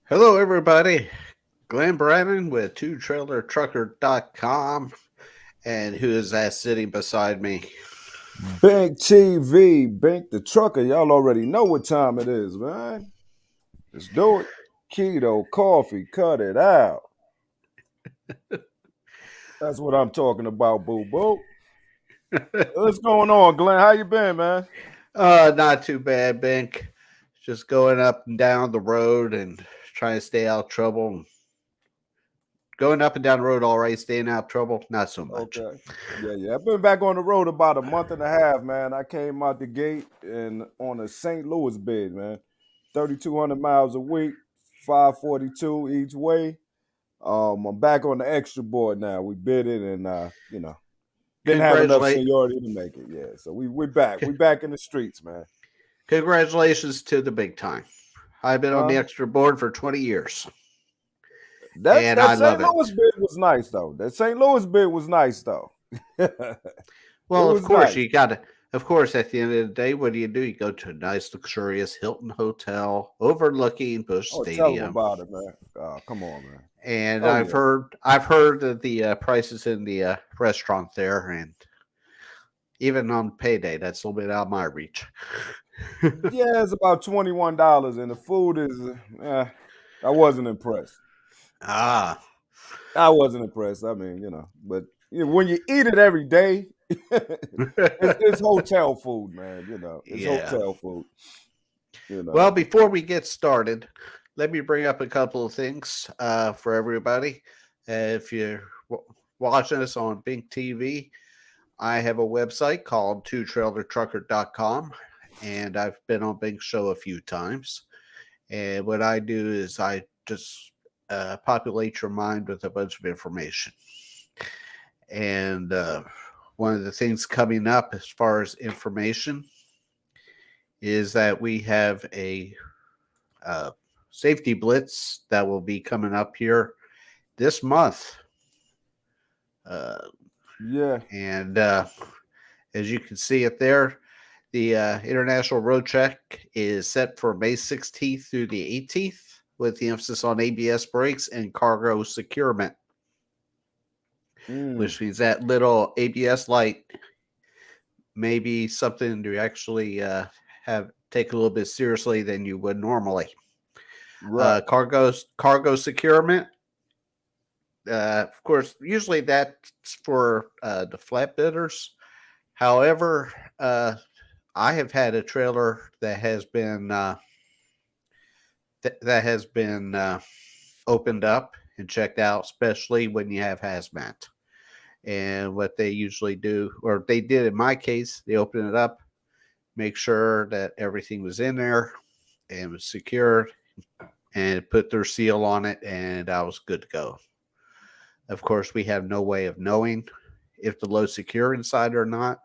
Hello, everybody. Glenn Brannon with 2TrailerTrucker.com. And who is that sitting beside me? Bink TV, Bink the trucker. Y'all already know what time it is, man. Let's do it. Keto coffee, cut it out. That's what I'm talking about, boo boo. What's going on, Glenn? How you been, man? Not too bad, Bink. Just going up and down the road and trying to stay out of trouble. Going up and down the road, all right. Staying out of trouble, not so much. Okay. Yeah. I've been back on the road about a month and a half, man. I came out the gate and on a St. Louis bid, man. 3,200 miles a week, 542 each way. I'm back on the extra board now. We bid it and didn't have enough Congratulate, seniority to make it. Yeah, so we're back. We back in the streets, man. Congratulations to the big time. I've been on the Huh? extra board for 20 years, That and that I St. love Louis it. bid was nice though. That St. Louis bid was nice though. It Well, of was course, nice. you got to. Of course, at the end of the day, what do? You go to a nice, luxurious Hilton hotel overlooking Bush Oh, tell them Stadium, about it, man. Come on, man. and Oh I've heard that the prices in the restaurant there, and even on payday, that's a little bit out of my reach. yeah, it's about $21, and the food is. I wasn't impressed. Ah, I wasn't impressed. I mean, but when you eat it every day, it's hotel food, man. It's yeah. hotel food. You Well, know. before we get started, let me bring up a couple of things for everybody. If you're watching us on Bink TV, I have a website called 2trailertrucker.com, and I've been on Big Show a few times. And what I do is I just populate your mind with a bunch of information. And one of the things coming up as far as information is that we have a uh, safety blitz that will be coming up here this month. Uh, Yeah. and as you can see it there, the International Road Check is set for May 16th through the 18th, with the emphasis on ABS brakes and cargo securement, Mm, which means that little ABS light may be something to actually have take a little bit seriously than you would normally. right. Cargo securement. Of course, usually that's for the flatbedders. However, I have had a trailer that has been that has been opened up and checked out, especially when you have hazmat. And what they usually do, or they did in my case, they open it up, make sure that everything was in there and was secured, and put their seal on it, and I was good to go. Of course, we have no way of knowing if the load's secure inside or not.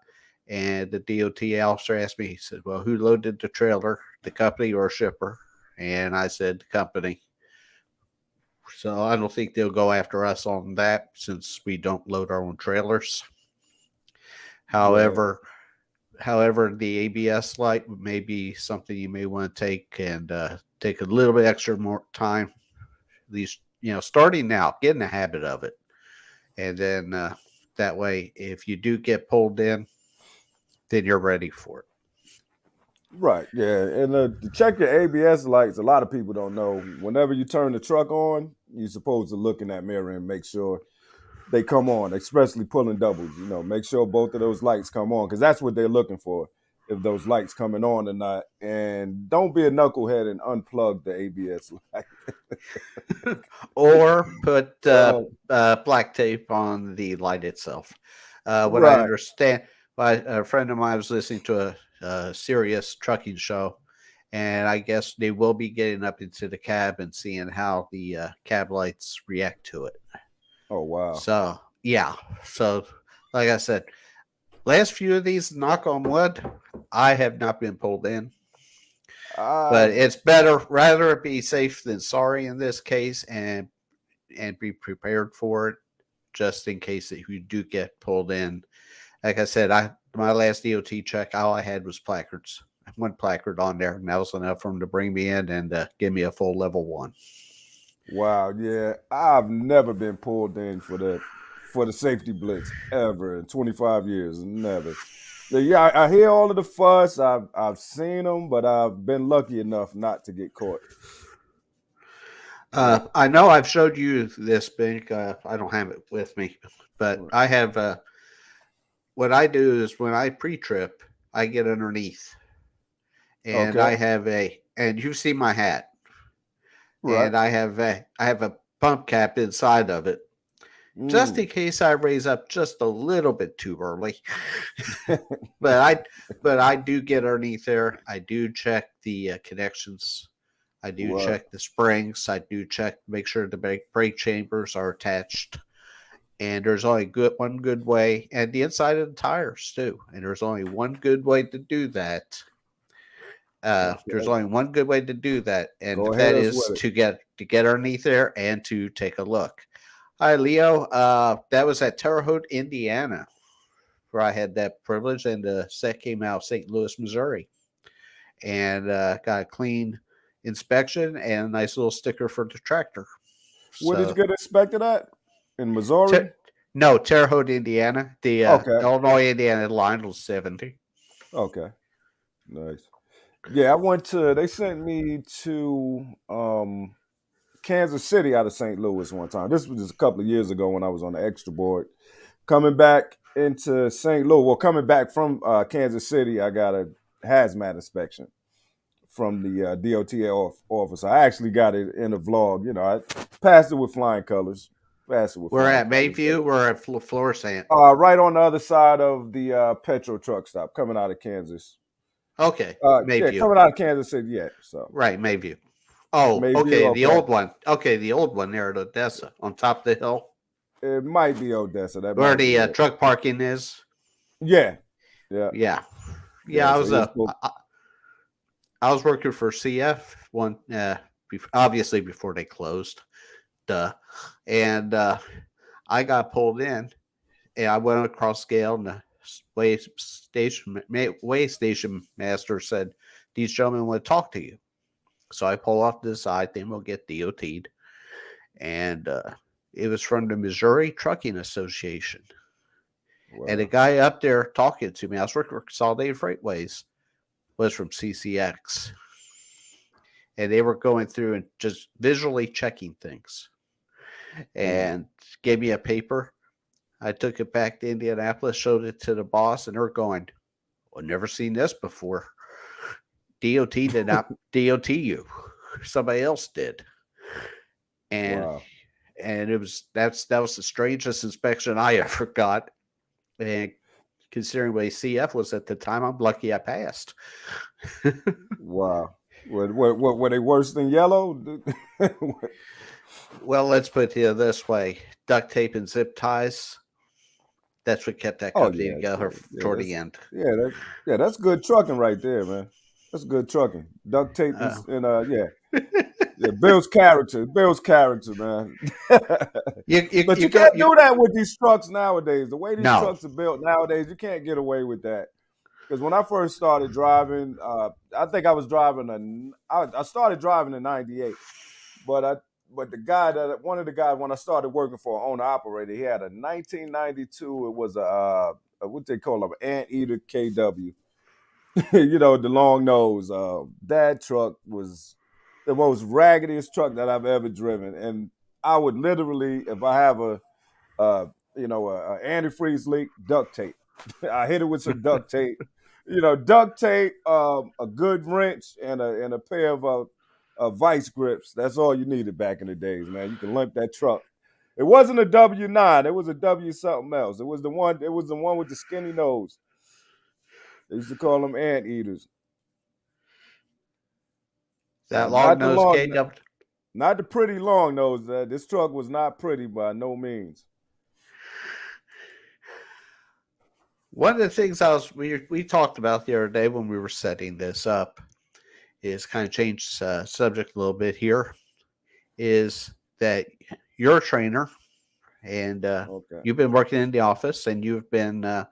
And the DOT officer asked me, he said, "Well, who loaded the trailer, the company or shipper?" And I said, "The company." So I don't think they'll go after us on that since we don't load our own trailers. Yeah. However, however, the ABS light may be something you may want to take and take a little bit extra more time. At least starting now, get in the habit of it, and then that way, if you do get pulled in, then you're ready for it. Right. Yeah. And to check your ABS lights, a lot of people don't know. Whenever you turn the truck on, you're supposed to look in that mirror and make sure they come on, especially pulling doubles. Make sure both of those lights come on because that's what they're looking for. If those lights coming on or not, and don't be a knucklehead and unplug the ABS light. Or put uh, black tape on the light itself. What I right. understand, a friend of mine was listening to a serious trucking show, and I guess they will be getting up into the cab and seeing how the cab lights react to it. Oh wow. So, yeah. So, like I said, last few of these, knock on wood, I have not been pulled in. Uh, But it's better, rather be safe than sorry in this case, and be prepared for it just in case that you do get pulled in. Like I said, I my last DOT check, all I had was placards. One placard on there, and that was enough for them to bring me in and give me a full level one. Wow, yeah, I've never been pulled in for the safety blitz ever in 25 years. Never. Yeah, I hear all of the fuss. I've seen them, but I've been lucky enough not to get caught. Yeah. I know I've showed you this, Bink. I don't have it with me, but Right. I have. What I do is when I pre-trip, I get underneath, and Okay. I have and you see my hat, Right. and I have a pump cap inside of it, just Mm. in case I raise up just a little bit too early. But I do get underneath there. I do check the connections. I do Right. check the springs. I do check, make sure the brake chambers are attached. And there's only one good way, and the inside of the tires too. And there's only one good way to do that. There's Okay. only one good way to do that, and Go that ahead us is with it. to get underneath there and to take a look. Hi, Leo. That was at Terre Haute, Indiana, where I had that privilege, and the set came out of St. Louis, Missouri, and got a clean inspection and a nice little sticker for the tractor. Where did you So, get inspected at? In Missouri? ter- no, Terre Haute, Indiana. The Okay. Illinois, Indiana line was 70. Okay. Nice. Yeah, I went to. They sent me to Kansas City out of St. Louis one time. This was just a couple of years ago when I was on the extra board. Coming back into St. Louis, well, coming back from Kansas City, I got a hazmat inspection from the DOT office. I actually got it in a vlog. I passed it with flying colors. Passed it with We're flying at colors. Mayview. We're at Florissant. Right on the other side of the petrol truck stop coming out of Kansas. Okay, Yeah, Mayview. coming out of Kansas City. Yeah, so Right, Mayview. Oh, maybe okay. The okay. old one. Okay, the old one there at Odessa on top of the hill It might be Odessa. That where might be the it. truck parking is. Yeah, yeah, Yeah, yeah. yeah. I So was you're supposed. I was working for CF one, obviously before they closed. Duh. And I got pulled in, and I went across scale, and the way station master said, "These gentlemen want to talk to you." So I pull off to the side. Then we'll get DOT'd, and it was from the Missouri Trucking Association. And the Wow. guy up there talking to me, I was working for Consolidated Freightways, was from CCX. And they were going through and just visually checking things Mm. and gave me a paper. I took it back to Indianapolis, showed it to the boss, and they're going, I've never seen this before. DOT did not DOT you. Somebody else did. And Wow. and that was the strangest inspection I ever got. And considering what CF was at the time, I'm lucky I passed. Wow. What were they worse than yellow? Well, let's put it this way: duct tape and zip ties. That's what kept that Oh company yeah, together yeah. toward That's the end. that's good trucking right there, man. That's good trucking. Duct tape Uh, and yeah. Builds character. Builds character, man. But you you go can't do that with these trucks nowadays. The way these no. trucks are built nowadays, you can't get away with that. Because when I first started driving, I think I was driving I started driving in '98, but the guy that one of the guys when I started working for an owner operator, he had a 1992. It was a what they call them, anteater KW. The long nose. That truck was the most raggediest truck that I've ever driven, and I would literally, if I have a antifreeze leak, duct tape. I hit it with some duct tape. Duct tape, a good wrench, and a pair of vice grips. That's all you needed back in the days, man. You can limp that truck. It wasn't a W9. It was a W something else. It was the one. It was the one with the skinny nose. They used to call them anteaters. That long Not the nose long, KW. not the pretty long nose. This truck was not pretty by no means. One of the things we talked about the other day when we were setting this up is kind of change subject a little bit here. Is that you're a trainer and Okay. you've been working in the office and you've been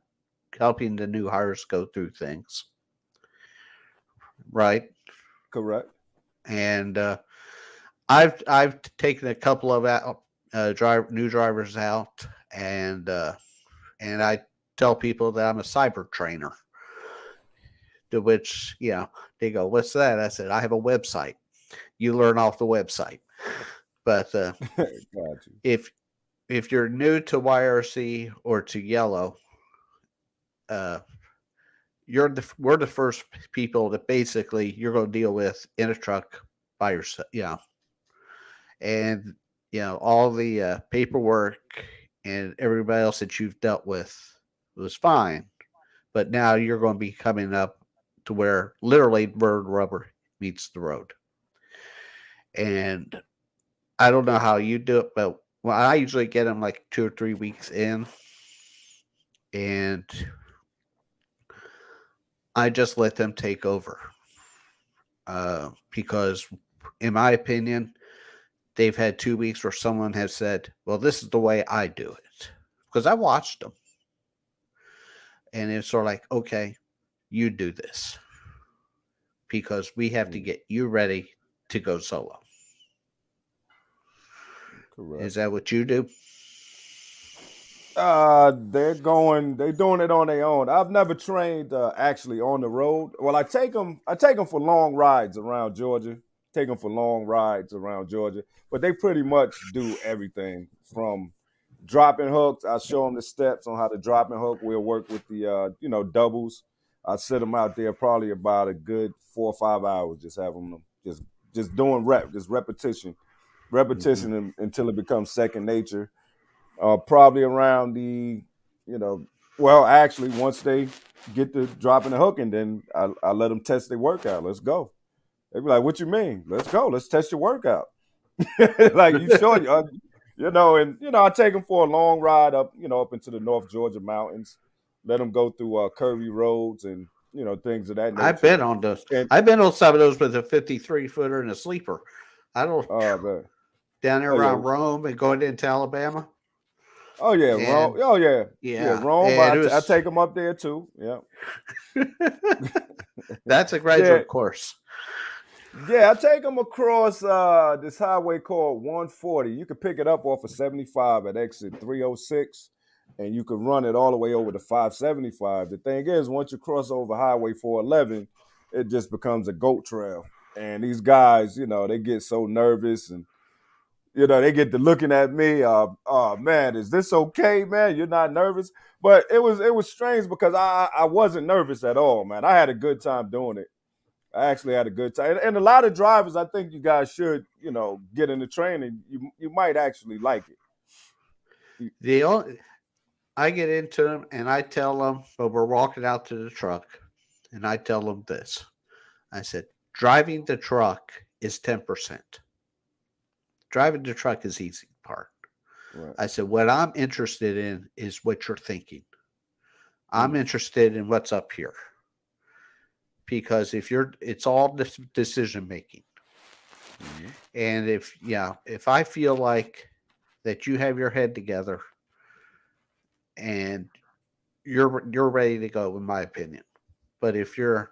helping the new hires go through things, right? Correct. And I've taken a couple of new drivers out, and I tell people that I'm a cyber trainer. To which, they go, "What's that?" I said, "I have a website. You learn off the website." But Got you. if you're new to YRC or to Yellow, uh, we're the first people that basically you're going to deal with in a truck by yourself. And all the paperwork and everybody else that you've dealt with was fine, but now you're going to be coming up to where literally where the rubber meets the road. And I don't know how you do it, but I usually get them like 2 or 3 weeks in, and I just let them take over. Because, in my opinion, they've had 2 weeks where someone has said, "Well, this is the way I do it," because I watched them, and it's sort of like, "Okay, you do this because we have to get you ready to go solo." Correct. Is that what you do? They're doing it on their own. I've never trained actually on the road. Well, I take them for long rides around Georgia. Take them for long rides around Georgia, but they pretty much do everything from dropping hooks. I show them the steps on how to drop and hook. We'll work with the doubles. I sit them out there probably about a good 4 or 5 hours. Just have them just doing repetition until it becomes second nature. Probably around actually once they get to dropping the hook, and then I let them test their workout. Let's go. They be like, "What you mean? Let's go. Let's test your workout." Like, you sure? I take them for a long ride up into the North Georgia mountains. Let them go through curvy roads and things of that nature. I've been on those. I've been on some of those with a 53 footer and a sleeper. I don't. Man. Down there around Rome and going into Alabama. Oh yeah, Rome. Oh yeah, Rome. I take them up there too. Yeah. That's a graduate course. Yeah, I take them across this highway called 140. You can pick it up off of 75 at exit 306, and you can run it all the way over to 575. The thing is, once you cross over Highway 411, it just becomes a goat trail. And these guys, they get so nervous, and they get to looking at me. Oh man, is this okay, man? You're not nervous? But it was strange because I wasn't nervous at all, man. I had a good time doing it. I actually had a good time, and a lot of drivers, I think you guys should, get into training. You might actually like it. I get into them and I tell them, but we're walking out to the truck, and I tell them this. I said, driving the truck is 10%. Driving the truck is the easy part. Right. I said, what I'm interested in is what you're thinking. I'm interested in what's up here. Because it's all decision making. Mm-hmm. And if I feel like that you have your head together and you're ready to go, in my opinion. But if you're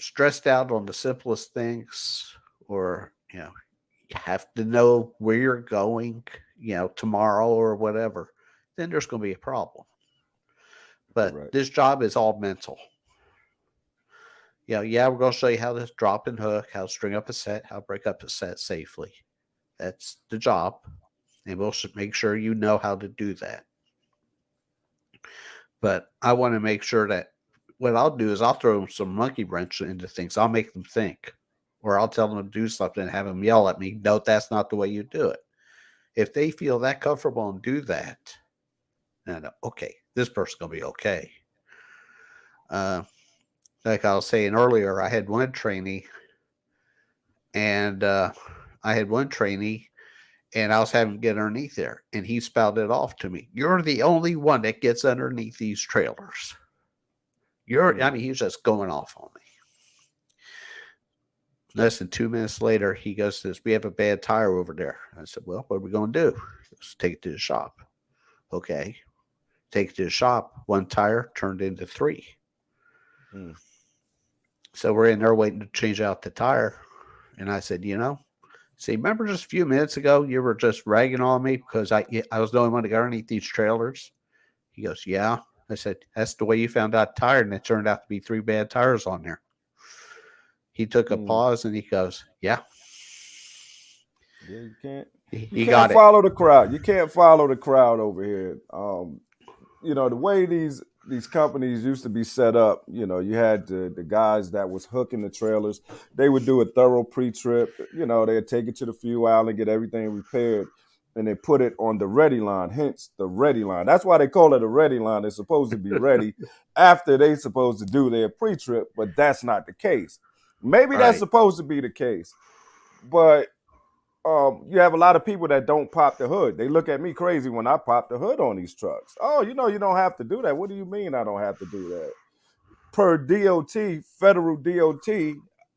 stressed out on the simplest things, or you have to know where you're going, tomorrow or whatever, then there's going to be a problem. But This job is all mental. We're going to show you how to drop and hook, how to string up a set, how to break up a set safely. That's the job. And we'll make sure you know how to do that. But I want to make sure that what I'll do is I'll throw some monkey wrench into things. I'll make them think. Or I'll tell them to do something and have them yell at me, "No, that's not the way you do it." If they feel that comfortable and do that, then okay, this person's going to be okay. Like I was saying earlier, I had one trainee, and I was having to get underneath there, and he spouted off to me, "You're the only one that gets underneath these trailers. He was just going off on me." Less than 2 minutes later, he goes to this, "We have a bad tire over there." I said, "Well, what are we going to do?" Let's take it to the shop. Okay. Take it to the shop. One tire turned into 3. So we're in there waiting to change out the tire. And I said, See, remember just a few minutes ago, you were just ragging on me because I was the only one to go underneath these trailers? He goes, yeah. I said, that's the way you found out tired, and it turned out to be 3 bad tires on there. He took a pause and he goes, yeah. Yeah, you can't. He got it. Follow the crowd. You can't follow the crowd over here. The way these companies used to be set up, you had the guys that was hooking the trailers. They would do a thorough pre-trip. They'd take it to the fuel island, get everything repaired, and they put it on the ready line. Hence the ready line. That's why they call it a ready line. They're supposed to be ready after they're supposed to do their pre-trip, but that's not the case. Maybe that's supposed to be the case, but you have a lot of people that don't pop the hood. They look at me crazy when I pop the hood on these trucks. Oh, you don't have to do that. What do you mean I don't have to do that? Per DOT, federal DOT,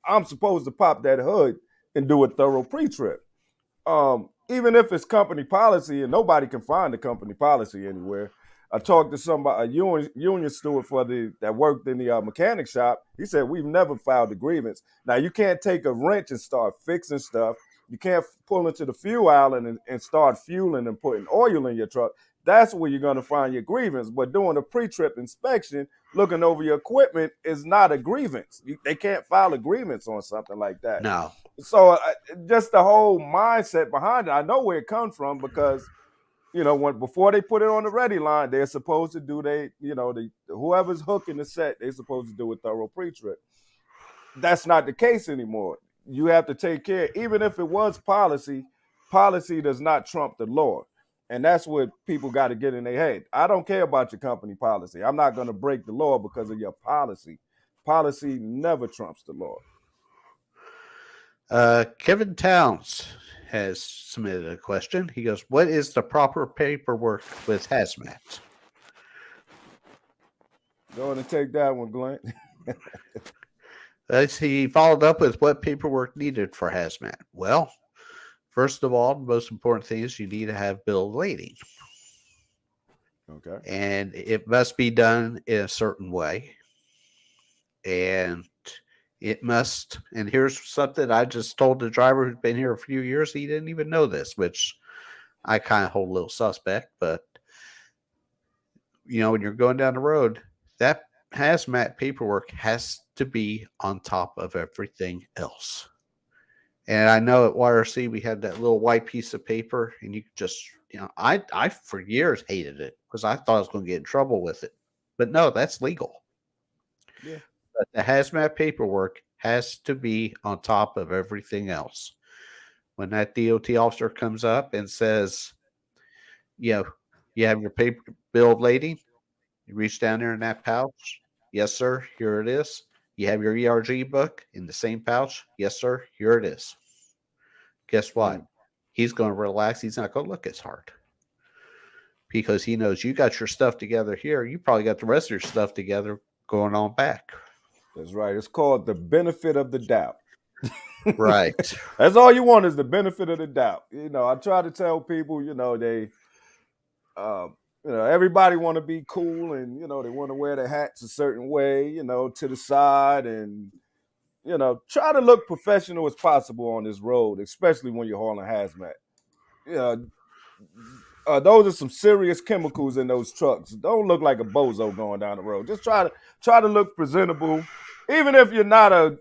I'm supposed to pop that hood and do a thorough pre-trip. Even if it's company policy, and nobody can find the company policy anywhere. I talked to somebody, a union steward that worked in the mechanic shop. He said, we've never filed a grievance. Now, you can't take a wrench and start fixing stuff. You can't pull into the fuel island and start fueling and putting oil in your truck. That's where you're going to find your grievance. But doing a pre-trip inspection, looking over your equipment is not a grievance. They can't file a grievance on something like that. No. So just the whole mindset behind it, I know where it comes from because, before they put it on the ready line, they're supposed to do whoever's hooking the set, they're supposed to do a thorough pre-trip. That's not the case anymore. You have to take care, even if it was policy does not trump the law. And that's what people got to get in their head. I don't care about your company policy. I'm not going to break the law because of your policy. Policy never trumps the law. Kevin Towns has submitted a question. He goes, what is the proper paperwork with Hazmat? Go ahead and take that one, Glenn. He followed up with what paperwork needed for Hazmat. Well, first of all, the most important thing is you need to have bill of lading. Okay. And it must be done in a certain way. And it must, and here's something I just told the driver who's been here a few years, he didn't even know this, which I kind of hold a little suspect, but when you're going down the road, that Hazmat paperwork has to be on top of everything else. And I know at YRC we had that little white piece of paper, and you just, I for years hated it because I thought I was going to get in trouble with it. But no, that's legal. Yeah. But the Hazmat paperwork has to be on top of everything else. When that DOT officer comes up and says, you have your paper bill of lading, you reach down there in that pouch. Yes, sir. Here it is. You have your ERG book in the same pouch. Yes, sir. Here it is. Guess what? He's going to relax. He's not going to look as hard because he knows you got your stuff together here. You probably got the rest of your stuff together going on back. That's right. It's called the benefit of the doubt. Right. That's all you want is the benefit of the doubt. I try to tell people, everybody want to be cool and, they want to wear their hats a certain way, to the side and, try to look professional as possible on this road, especially when you're hauling hazmat. Those are some serious chemicals in those trucks. Don't look like a bozo going down the road. Just try to look presentable. Even if you're not a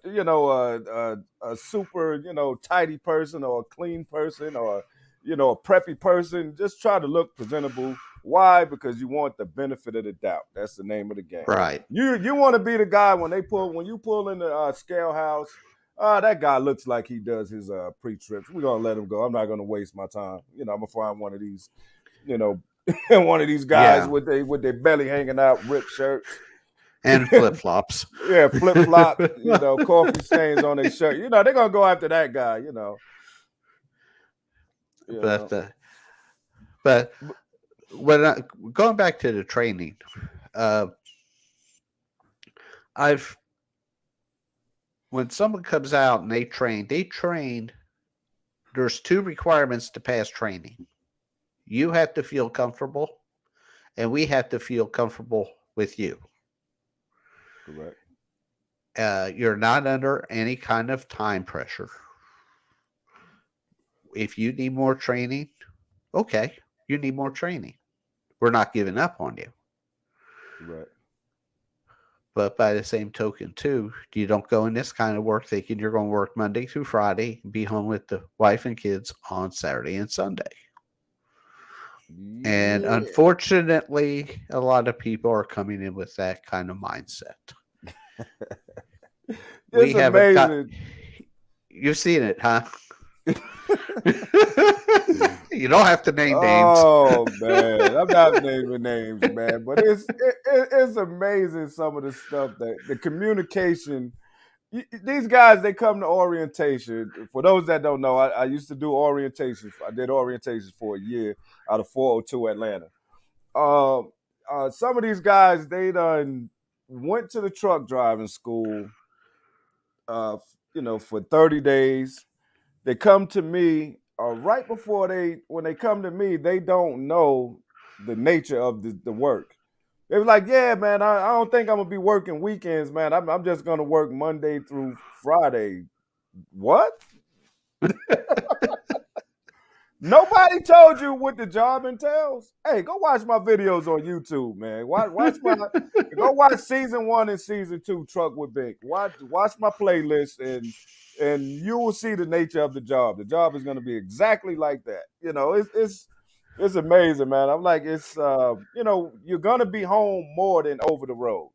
super, tidy person or a clean person or, a preppy person, just try to look presentable. Why? Because you want the benefit of the doubt. That's the name of the game. Right. You want to be the guy when you pull in the scale house, that guy looks like he does his pre-trips. We're going to let him go. I'm not going to waste my time. I'm going to find one of these, one of these guys with their belly hanging out, ripped shirts. And flip-flops. Yeah, flip-flop, coffee stains on their shirt. They're going to go after that guy, But when going back to the training, when someone comes out and they train, there's 2 requirements to pass training. You have to feel comfortable, and we have to feel comfortable with you. Correct. You're not under any kind of time pressure. if you need more training, okay, you need more training. We're not giving up on you. Right. But by the same token, too, you don't go in this kind of work thinking you're going to work Monday through Friday and be home with the wife and kids on Saturday and Sunday. And Yeah. unfortunately, a lot of people are coming in with that kind of mindset. We It's haven't got. amazing. You've seen it, huh? You don't have to name names. Oh man, I'm not naming names, man, but it's amazing some of the stuff that the communication. These guys, they come to orientation. For those that don't know, I used to do orientations. I did orientations for a year out of 402 Atlanta. Some of these guys, they done went to the truck driving school, uh, for 30 days. They come to me right before when they come to me, they don't know the nature of the work. They were like, yeah, man, I don't think I'm going to be working weekends, man. I'm just going to work Monday through Friday. What? Nobody told you what the job entails. Hey, go watch my videos on YouTube, man. Go watch season 1 and season 2, Truck with Bink. Watch my playlist, and you will see the nature of the job. The job is going to be exactly like that. It's amazing, man. I'm like, you're going to be home more than over the road.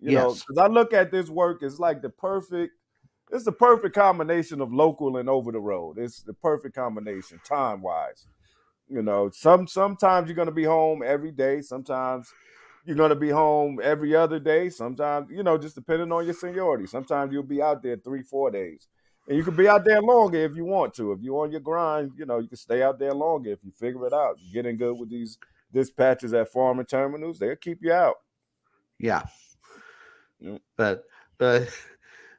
Yes. Because I look at this work, it's like it's the perfect combination of local and over the road. It's the perfect combination time wise. Sometimes you're going to be home every day. Sometimes you're going to be home every other day. Sometimes, just depending on your seniority. Sometimes you'll be out there 3-4 days. And you can be out there longer if you want to. If you're on your grind, you can stay out there longer if you figure it out. You're getting good with these dispatchers at farm and terminals, they'll keep you out. Yeah. Mm. But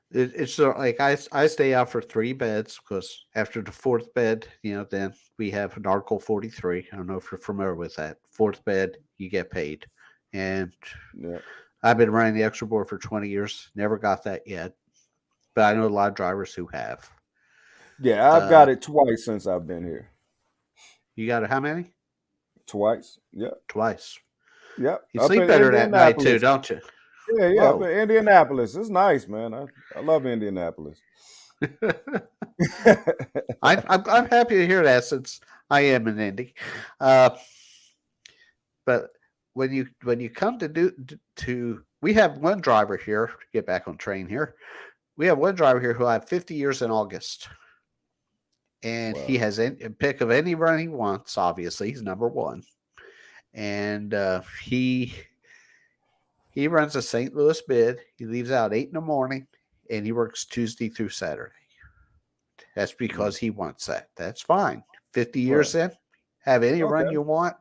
it's sort of like I stay out for 3 beds because after the 4th bed, then we have an Article 43. I don't know if you're familiar with that. 4th bed, you get paid. And Yeah. I've been running the extra board for 20 years. Never got that yet. But I know a lot of drivers who have. Yeah, I've got it twice since I've been here. You got it how many? Twice. Yeah. Twice. Yeah. You Up sleep in better that night too, Indianapolis. don't you? Yeah, up Oh. in Indianapolis. It's nice, man. I love Indianapolis. I'm happy to hear that since I am in Indy. But when you come to we have one driver here, to get back on train here. We have one driver here who I have 50 years in August. And Wow. he has a pick of any run he wants, obviously. He's number 1. And he runs a St. Louis bid. He leaves out 8 in the morning, and he works Tuesday through Saturday. That's because he wants that. That's fine. 50 years in, have any run you want.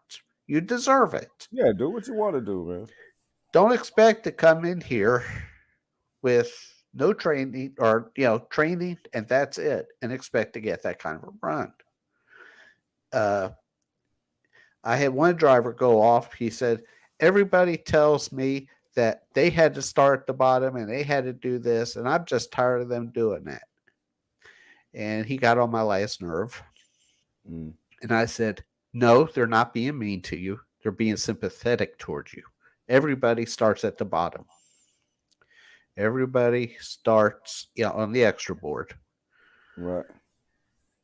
You deserve it. Yeah, do what you want to do, man. Don't expect to come in here with no training or, training and that's it and expect to get that kind of a run. I had one driver go off. He said, everybody tells me that they had to start at the bottom and they had to do this, and I'm just tired of them doing that. And he got on my last nerve. And I said, no, they're not being mean to you. They're being sympathetic towards you. Everybody starts at the bottom. Everybody starts on the extra board. Right.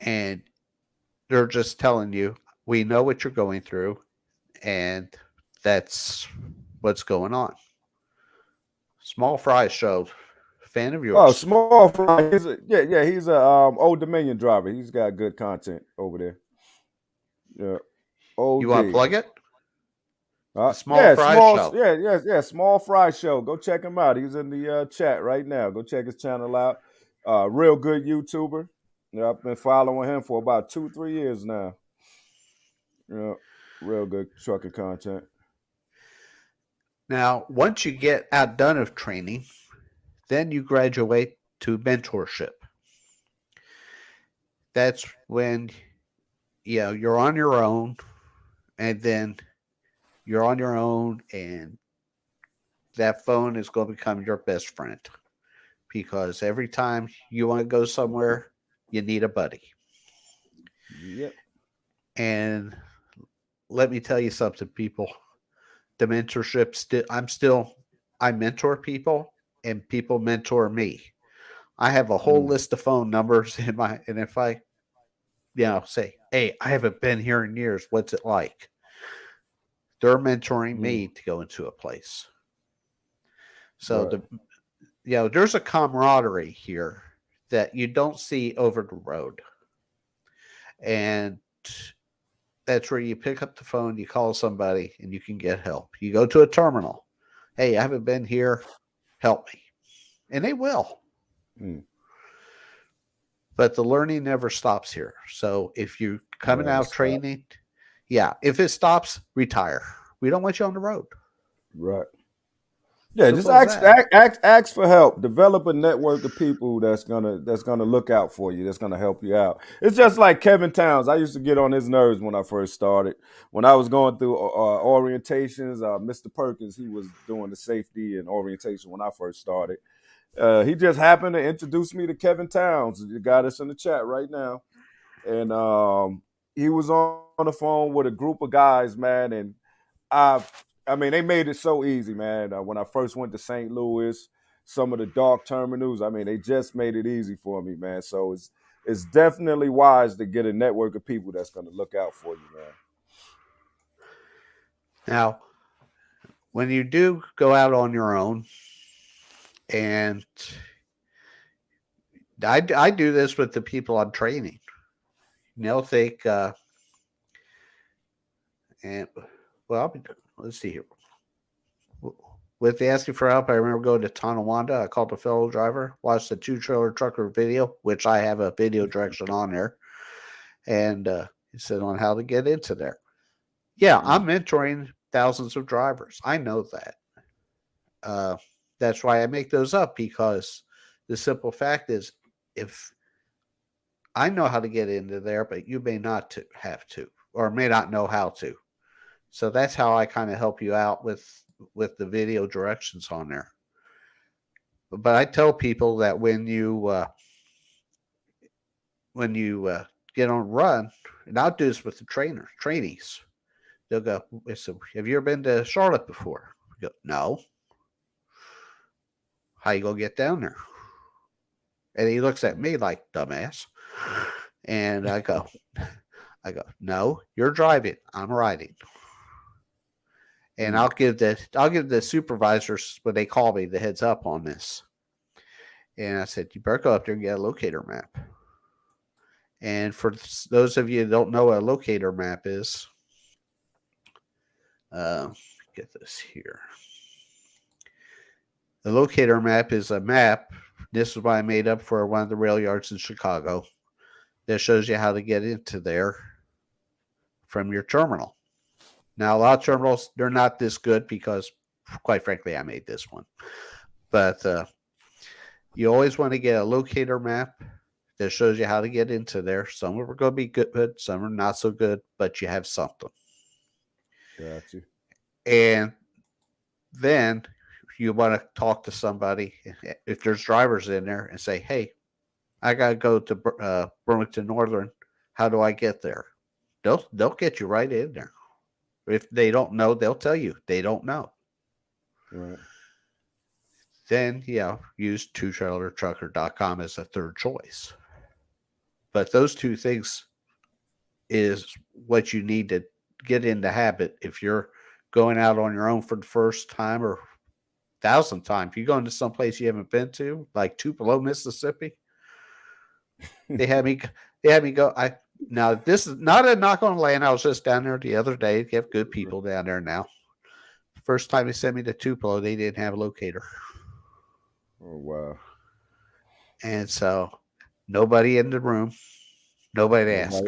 And they're just telling you, we know what you're going through, and that's what's going on. Small Fry Show, fan of yours. Oh, Small Fry. He's a Old Dominion driver. He's got good content over there. Yeah. You want to plug it? Small Show. Small Fry Show. Go check him out. He's in the chat right now. Go check his channel out. Real good YouTuber. I've been following him for about 2-3 years now. Yeah, real good trucking content. Now, once you get outdone of training, then you graduate to mentorship. That's when you're on your own, and then you're on your own, and that phone is going to become your best friend, because every time you want to go somewhere, you need a buddy. Yep. And let me tell you something, people. The mentorship I mentor people and people mentor me. I have a whole list of phone numbers and if I, say, hey, I haven't been here in years. What's it like? They're mentoring me to go into a place. So Right. there's a camaraderie here that you don't see over the road. And that's where you pick up the phone, you call somebody, and you can get help. You go to a terminal. Hey, I haven't been here. Help me. And they will. Mm. But the learning never stops here. So if you're coming Never out stop. training, if it stops, retire. We don't want you on the road. Right. Yeah, just Simple as ask, that. ask for help. Develop a network of people that's gonna look out for you. That's gonna help you out. It's just like Kevin Towns. I used to get on his nerves when I first started. When I was going through orientations, Mr. Perkins, he was doing the safety and orientation when I first started. He just happened to introduce me to Kevin Towns, the guy that's in the chat right now, and he was on the phone with a group of guys, man, and I I mean, they made it so easy, man. When I first went to St. Louis, some of the dark terminals, I mean, they just made it easy for me, man. So it's definitely wise to get a network of people that's going to look out for you, man. Now, when you do go out on your own, and I do this with the people I'm training, they'll think, and well, let's see here. With the asking for help, I remember going to Tonawanda. I called a fellow driver, watched the 2-Trailer trucker video, which I have a video direction on there, and he said on how to get into there. Yeah, I'm mentoring thousands of drivers. I know that. That's why I make those up, because the simple fact is, if I know how to get into there, but you may not have to, or may not know how to. So that's how I kind of help you out with the video directions on there. But I tell people that when you get on run, and I'll do this with the trainees. They'll go, so, have you ever been to Charlotte before? I go, no. How you gonna get down there? And he looks at me like, dumbass. And I go, no, you're driving, I'm riding. And I'll give the supervisors, when they call me, the heads up on this. And I said, you better go up there and get a locator map. And for those of you that don't know what a locator map is, get this here. The locator map is a map. This is what I made up for one of the rail yards in Chicago. That shows you how to get into there from your terminal. Now, a lot of terminals, they're not this good because, quite frankly, I made this one. But you always want to get a locator map that shows you how to get into there. Some are going to be good, some are not so good, but you have something. Got you. And then you want to talk to somebody, if there's drivers in there, and say, hey, I got to go to Burlington Northern. How do I get there? They'll get you right in there. If they don't know, they'll tell you they don't know. Right. Then, use 2trailertrucker.com as a third choice. But those two things is what you need to get into habit if you're going out on your own for the first time or 1,000th time. If you go into some place you haven't been to, like Tupelo, Mississippi, they had me go. Now, this is not a knock on land. I was just down there the other day. They have good people down there now. First time they sent me to Tupelo, they didn't have a locator. Oh, wow. And so nobody in the room, nobody asked.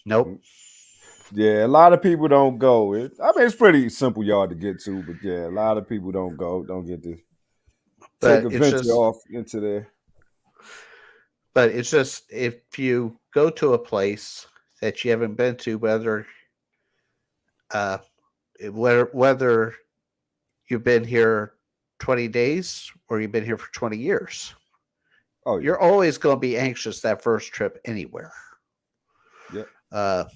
Nope. Yeah, a lot of people don't go. It's pretty simple yard to get to, but yeah, a lot of people don't go, don't get to take a venture off into there. But it's just, if you go to a place that you haven't been to, whether you've been here 20 days or you've been here for 20 years, you're always going to be anxious that first trip anywhere. Yep.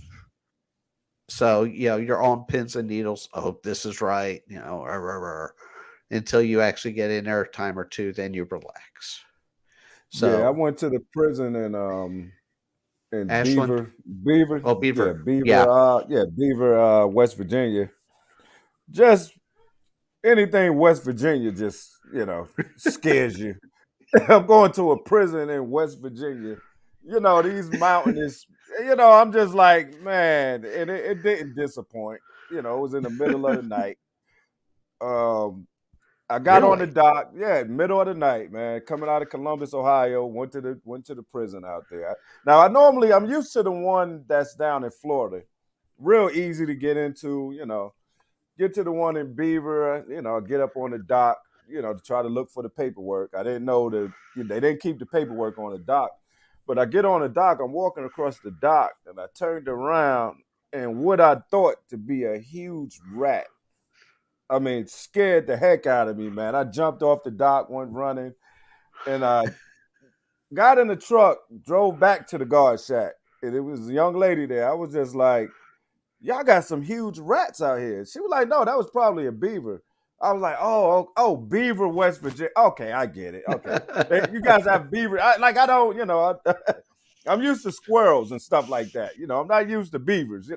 So, you're on pins and needles. Oh, this is right. Until you actually get in there a time or two, then you relax. Yeah, I So, went to the prison in Ashland, Beaver, oh, yeah, Beaver. Yeah. Beaver, West Virginia. Just anything West Virginia just, scares you. I'm going to a prison in West Virginia. These mountainous, I'm just like, man, and it didn't disappoint. It was in the middle of the night. Um, I got on the Really? dock, yeah, middle of the night, man, coming out of Columbus, Ohio, went to the prison out there. Now I'm used to the one that's down in Florida. Real easy to get into, get to the one in Beaver, get up on the dock, to try to look for the paperwork. I didn't know they didn't keep the paperwork on the dock. But I get on the dock, I'm walking across the dock, and I turned around, and what I thought to be a huge rat, I mean, scared the heck out of me, man. I jumped off the dock, went running, and I got in the truck, drove back to the guard shack. And it was a young lady there. I was just like, y'all got some huge rats out here. She was like, no, that was probably a beaver. I was like, oh, Beaver, West Virginia. Okay, I get it. Okay, you guys have beaver. I don't, I'm used to squirrels and stuff like that. I'm not used to beavers.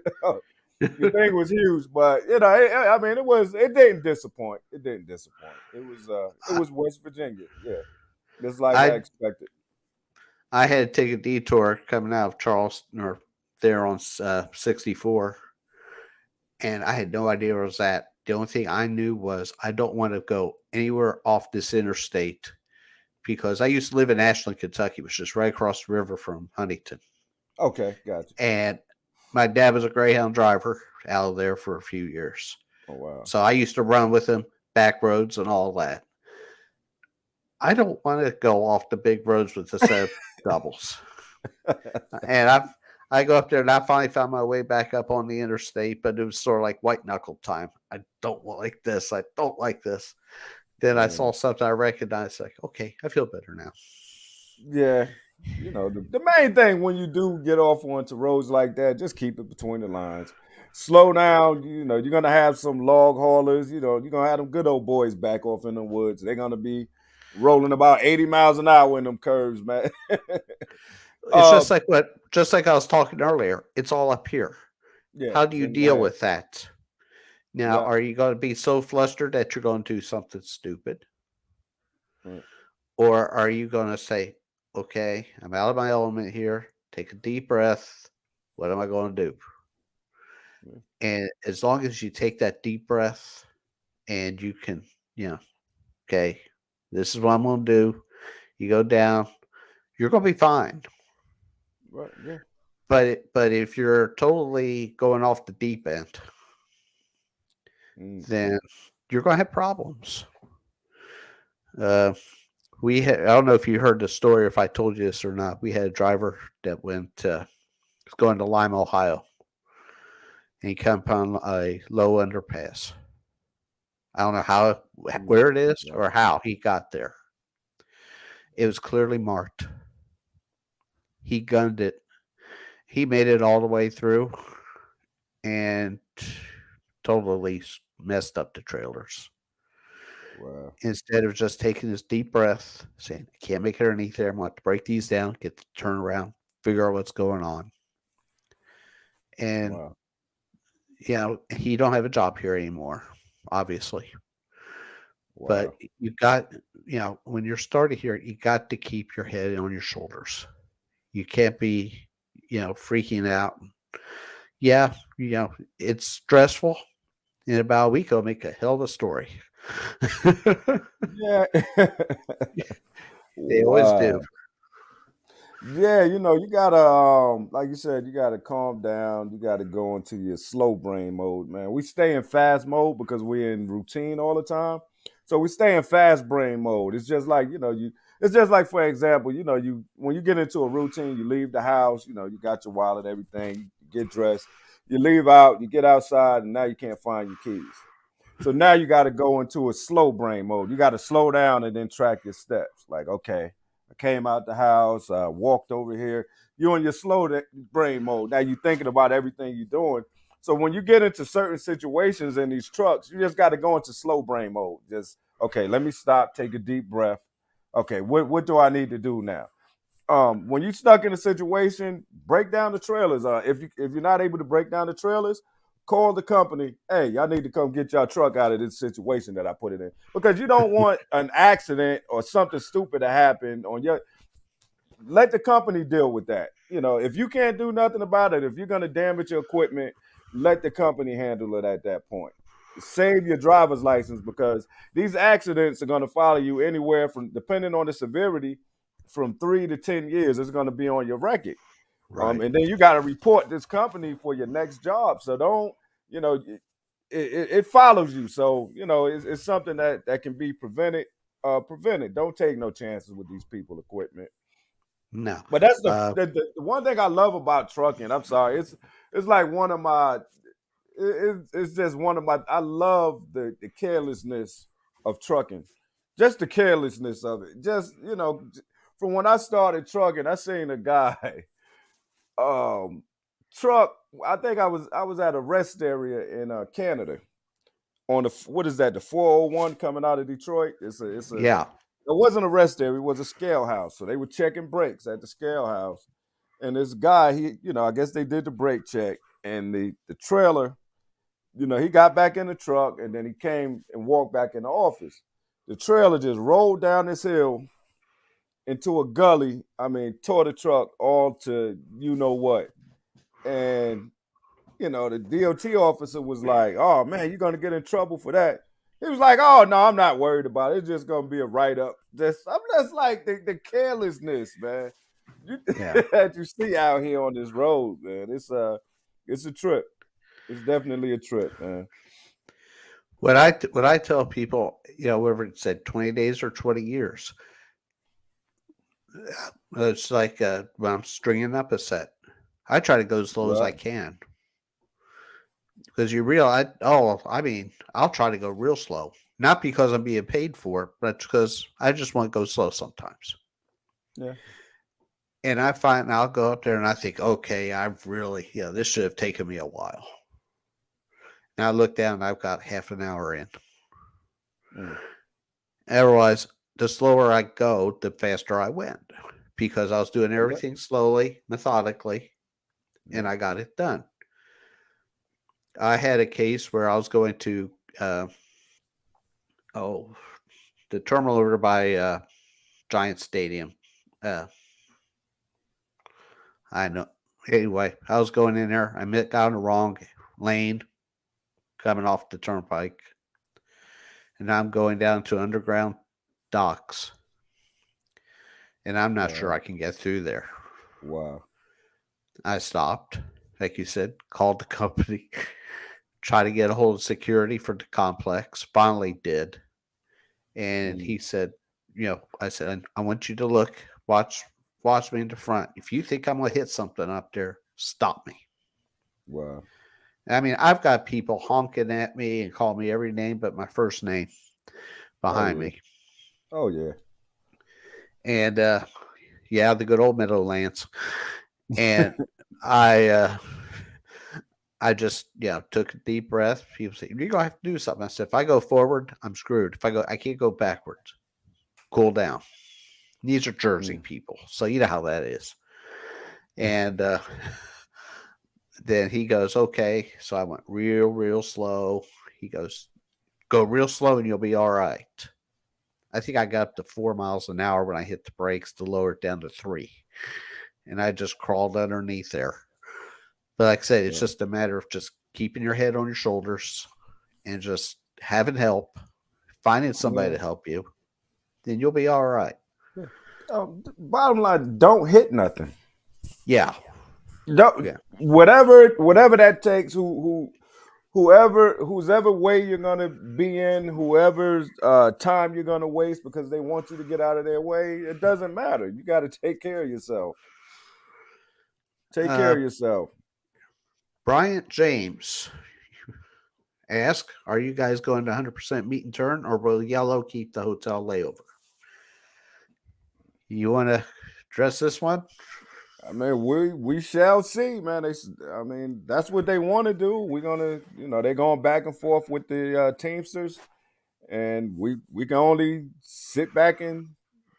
The thing was huge, but it didn't disappoint. It didn't disappoint. It was West Virginia. Yeah, just like I I expected. I had to take a detour coming out of Charleston or there on 64, and I had no idea where it was at. The only thing I knew was I don't want to go anywhere off this interstate because I used to live in Ashland, Kentucky, which is right across the river from Huntington. Okay, gotcha. And my dad was a Greyhound driver out of there for a few years. Oh wow. So I used to run with him, back roads and all that. I don't want to go off the big roads with a set of doubles. And I go up there and I finally found my way back up on the interstate, but it was sort of like white knuckle time. I don't like this. I don't like this. Then I saw something I recognized, like, okay, I feel better now. Yeah, the main thing when you do get off onto roads like that, just keep it between the lines. Slow down. You're gonna have some log haulers. You're gonna have them good old boys back off in the woods. They're gonna be rolling about 80 miles an hour in them curves, man. It's uh, just like I was talking earlier. It's all up here. yeah, How do it's you in your deal head. with that? Now, Yeah. are you going to be so flustered that you're going to do something stupid? Right. Or are you going to say, okay, I'm out of my element here. Take a deep breath. What am I going to do? Yeah. And as long as you take that deep breath and you can, okay, this is what I'm going to do. You go down, you're going to be fine. Right. Yeah. But if you're totally going off the deep end, then you're going to have problems. I don't know if you heard the story, if I told you this or not. We had a driver that was going to Lime, Ohio, and he came upon a low underpass. I don't know where it is or how he got there. It was clearly marked. He gunned it. He made it all the way through and totally messed up the trailers. Wow. Instead of just taking this deep breath, saying, I can't make it underneath there. I'm going to have to break these down, get the turnaround, figure out what's going on. And, Wow. he don't have a job here anymore, obviously. Wow. But you got, when you're starting here, you got to keep your head on your shoulders. You can't be, freaking out. Yeah, it's stressful. In about a week, it'll make a hell of a story. Yeah. They always do. Wow. Yeah, you gotta like you said, you gotta calm down. You gotta go into your slow brain mode, man. We stay in fast mode because we're in routine all the time. So we stay in fast brain mode. It's just like, it's just like, for example, you when you get into a routine, you leave the house, you got your wallet, everything, you get dressed, you leave out, you get outside, and now you can't find your keys. So now you got to go into a slow brain mode. You got to slow down and then track your steps. Like, okay, I came out the house, walked over here. you're in your slow brain mode. Now you're thinking about everything you're doing. So when you get into certain situations in these trucks, you just got to go into slow brain mode. Just, okay, let me stop, take a deep breath. Okay, what do I need to do now? When you're stuck in a situation, break down the trailers. If you're not able to break down the trailers, call the company. Hey, y'all need to come get y'all truck out of this situation that I put it in, because you don't want an accident or something stupid to happen on your. Let the company deal with that. If you can't do nothing about it, if you're going to damage your equipment, let the company handle it at that point. Save your driver's license, because these accidents are going to follow you anywhere from, depending on the severity, from 3 to 10 years. It's going to be on your record. Right. And then you got to report this company for your next job. So don't, it follows you. So, it's something that can be prevented. Don't take no chances with these people equipment. No. But that's the one thing I love about trucking. I'm sorry, it's like one of my. It's just one of my. I love the carelessness of trucking, just the carelessness of it. Just from when I started trucking, I seen a guy, truck. I think I was at a rest area in Canada on the, what is that, the 401 coming out of Detroit. It's a Yeah. It wasn't a rest area, it was a scale house. So they were checking brakes at the scale house. And this guy, I guess they did the brake check, and the trailer, he got back in the truck, and then he came and walked back in the office. The trailer just rolled down this hill into a gully. I mean, tore the truck all to you know what. And the DOT officer was like, "Oh man, you're gonna get in trouble for that." He was like, "Oh no, I'm not worried about it. It's just gonna be a write-up." I'm just like the carelessness, man. Yeah. That you see out here on this road, man. It's a trip. It's definitely a trip, man. When I tell people, whoever it said 20 days or 20 years, it's like when I'm stringing up a set, I try to go as slow as I Right. can, because you realize, I'll try to go real slow, not because I'm being paid for it, but because I just want to go slow sometimes. Yeah. And I find I'll go up there and I think, okay, I've really, this should have taken me a while. And I look down and I've got half an hour in. Mm. Otherwise, the slower I go, the faster I went, because I was doing everything slowly, methodically, and I got it done. I had a case where I was going to, the terminal over by Giant Stadium. I know. Anyway, I was going in there. I got in the wrong lane coming off the turnpike, and I'm going down to underground docks, and I'm not sure I can get through there. Wow. I stopped, like you said, called the company, tried to get a hold of security for the complex. Finally did, and he said, I said, I want you to look, watch me in the front. If you think I'm gonna hit something up there, stop me. Wow. I mean, I've got people honking at me and calling me every name but my first name Oh behind yeah. me. Oh yeah. And the good old Meadowlands. And I just took a deep breath. People say, "You're gonna have to do something." I said, "If I go forward, I'm screwed. I can't go backwards. Cool down." These are Jersey people, so you know how that is. And then he goes, "Okay." So I went real slow. He goes, "Go real slow and you'll be all right." I think I got up to 4 miles an hour when I hit the brakes to lower it down to 3. And I just crawled underneath there. But like I said, it's just a matter of just keeping your head on your shoulders and just having help, finding somebody to help you. Then you'll be all right. Bottom line, don't hit nothing. Yeah. Don't, Yeah. whatever that takes. Whose ever way you're gonna be in, whoever's time you're gonna waste because they want you to get out of their way, it doesn't matter. You got to take care of yourself. Take care of yourself. Bryant James ask, are you guys going to 100% meet and turn, or will yellow keep the hotel layover? You want to address this one? I mean, we shall see, man. I mean, that's what they want to do. We're gonna, they're going back and forth with the Teamsters, and we can only sit back and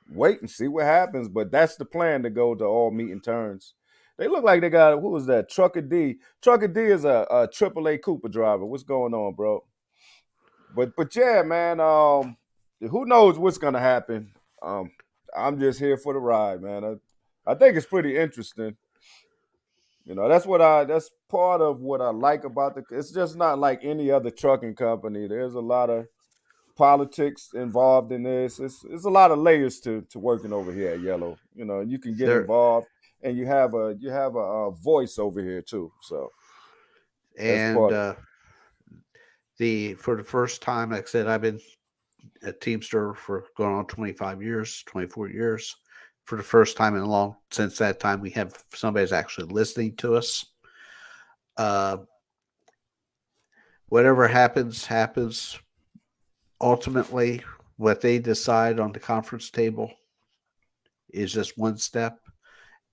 wait and see what happens. But that's the plan, to go to all meeting turns. They look like they got, who was that? Trucker D. Trucker D is a AAA Cooper driver. What's going on, bro? But yeah, man. Who knows what's gonna happen? I'm just here for the ride, man. I think it's pretty interesting. That's part of what I like about it's just not like any other trucking company. There's a lot of politics involved in this. It's a lot of layers to working over here at Yellow. You can get There involved, and you have a voice over here too. So that's and part of it. for the first time, like I said, I've been a Teamster for going on 25 years, 24 years. For the first time in a long, since that time, we have somebody's actually listening to us. Uh, whatever happens, happens. Ultimately, what they decide on the conference table is just one step,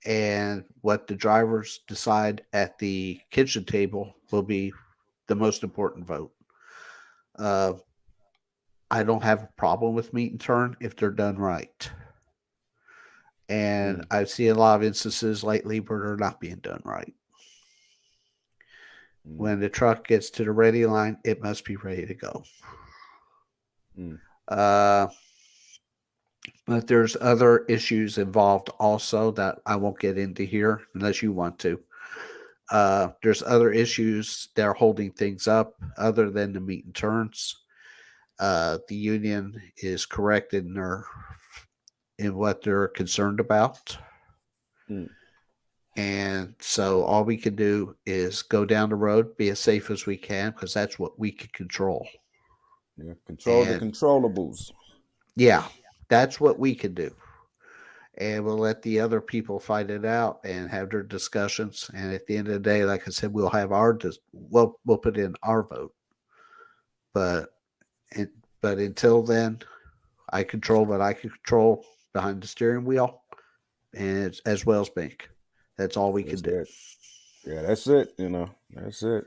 and what the drivers decide at the kitchen table will be the most important vote. Uh, I don't have a problem with meet and turn if they're done right. And Mm, I've seen a lot of instances lately where they're not being done right. mm, When the truck gets to the ready line, it must be ready to go. mm, Uh, but there's other issues involved also that I won't get into here unless you want to. There's other issues that are holding things up other than the meet and turns. The union is correct in what they're concerned about. mm. And so all we can do is go down the road, be as safe as we can, because that's what we can control. Yeah, control the And controllables. yeah, that's what we can do. And we'll let the other people fight it out and have their discussions. And at the end of the day, like I said, we'll have we'll put in our vote. But but until then, I control what I can control behind the steering wheel, and it's, as well as Bink. That's all we can That's do. it. Yeah, that's it. That's it.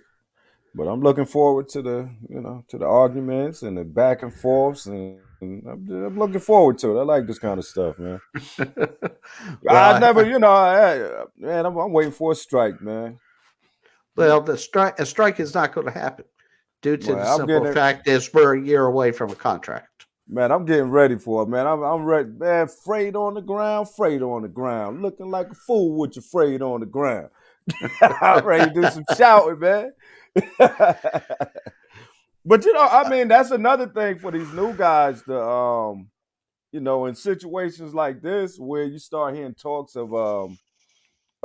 But I'm looking forward to the arguments and the back and forths, and I'm looking forward to it. I like this kind of stuff, man. Well, I never, man, I'm waiting for a strike, man. a strike is not going to happen due to the Well, I'm simple getting it, fact is we're a year away from a contract. man. I'm getting ready for it, man. I'm ready, man. Freight on the ground, freight on the ground, looking like a fool with your freight on the ground. I'm ready to do some shouting, man. But I mean, that's another thing for these new guys to in situations like this where you start hearing talks of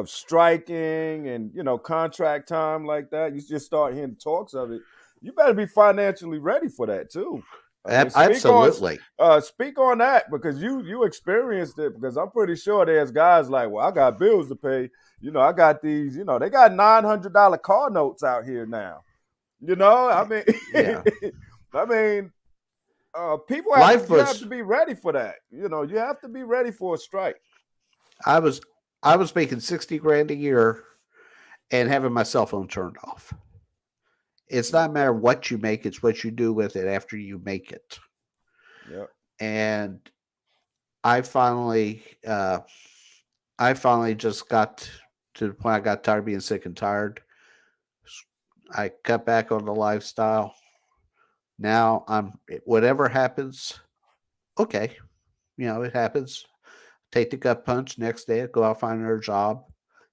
striking and contract time like that, you just start hearing talks of it. You better be financially ready for that too. I mean, Absolutely. speak on that, because you experienced it. Because I'm pretty sure there's guys like, well, I got bills to pay. I got these. They got $900 car notes out here now. I mean, Yeah. I mean, people Life you have to was be ready for that. You have to be ready for a strike. I was I was making 60 grand a year and having my cell phone turned off. It's not a matter what you make, it's what you do with it after you make it. Yep. And I finally I finally just got to the point I got tired of being sick and tired. I cut back on the lifestyle. Now I'm whatever happens, okay. It happens. Take the gut punch next day, go out find another job.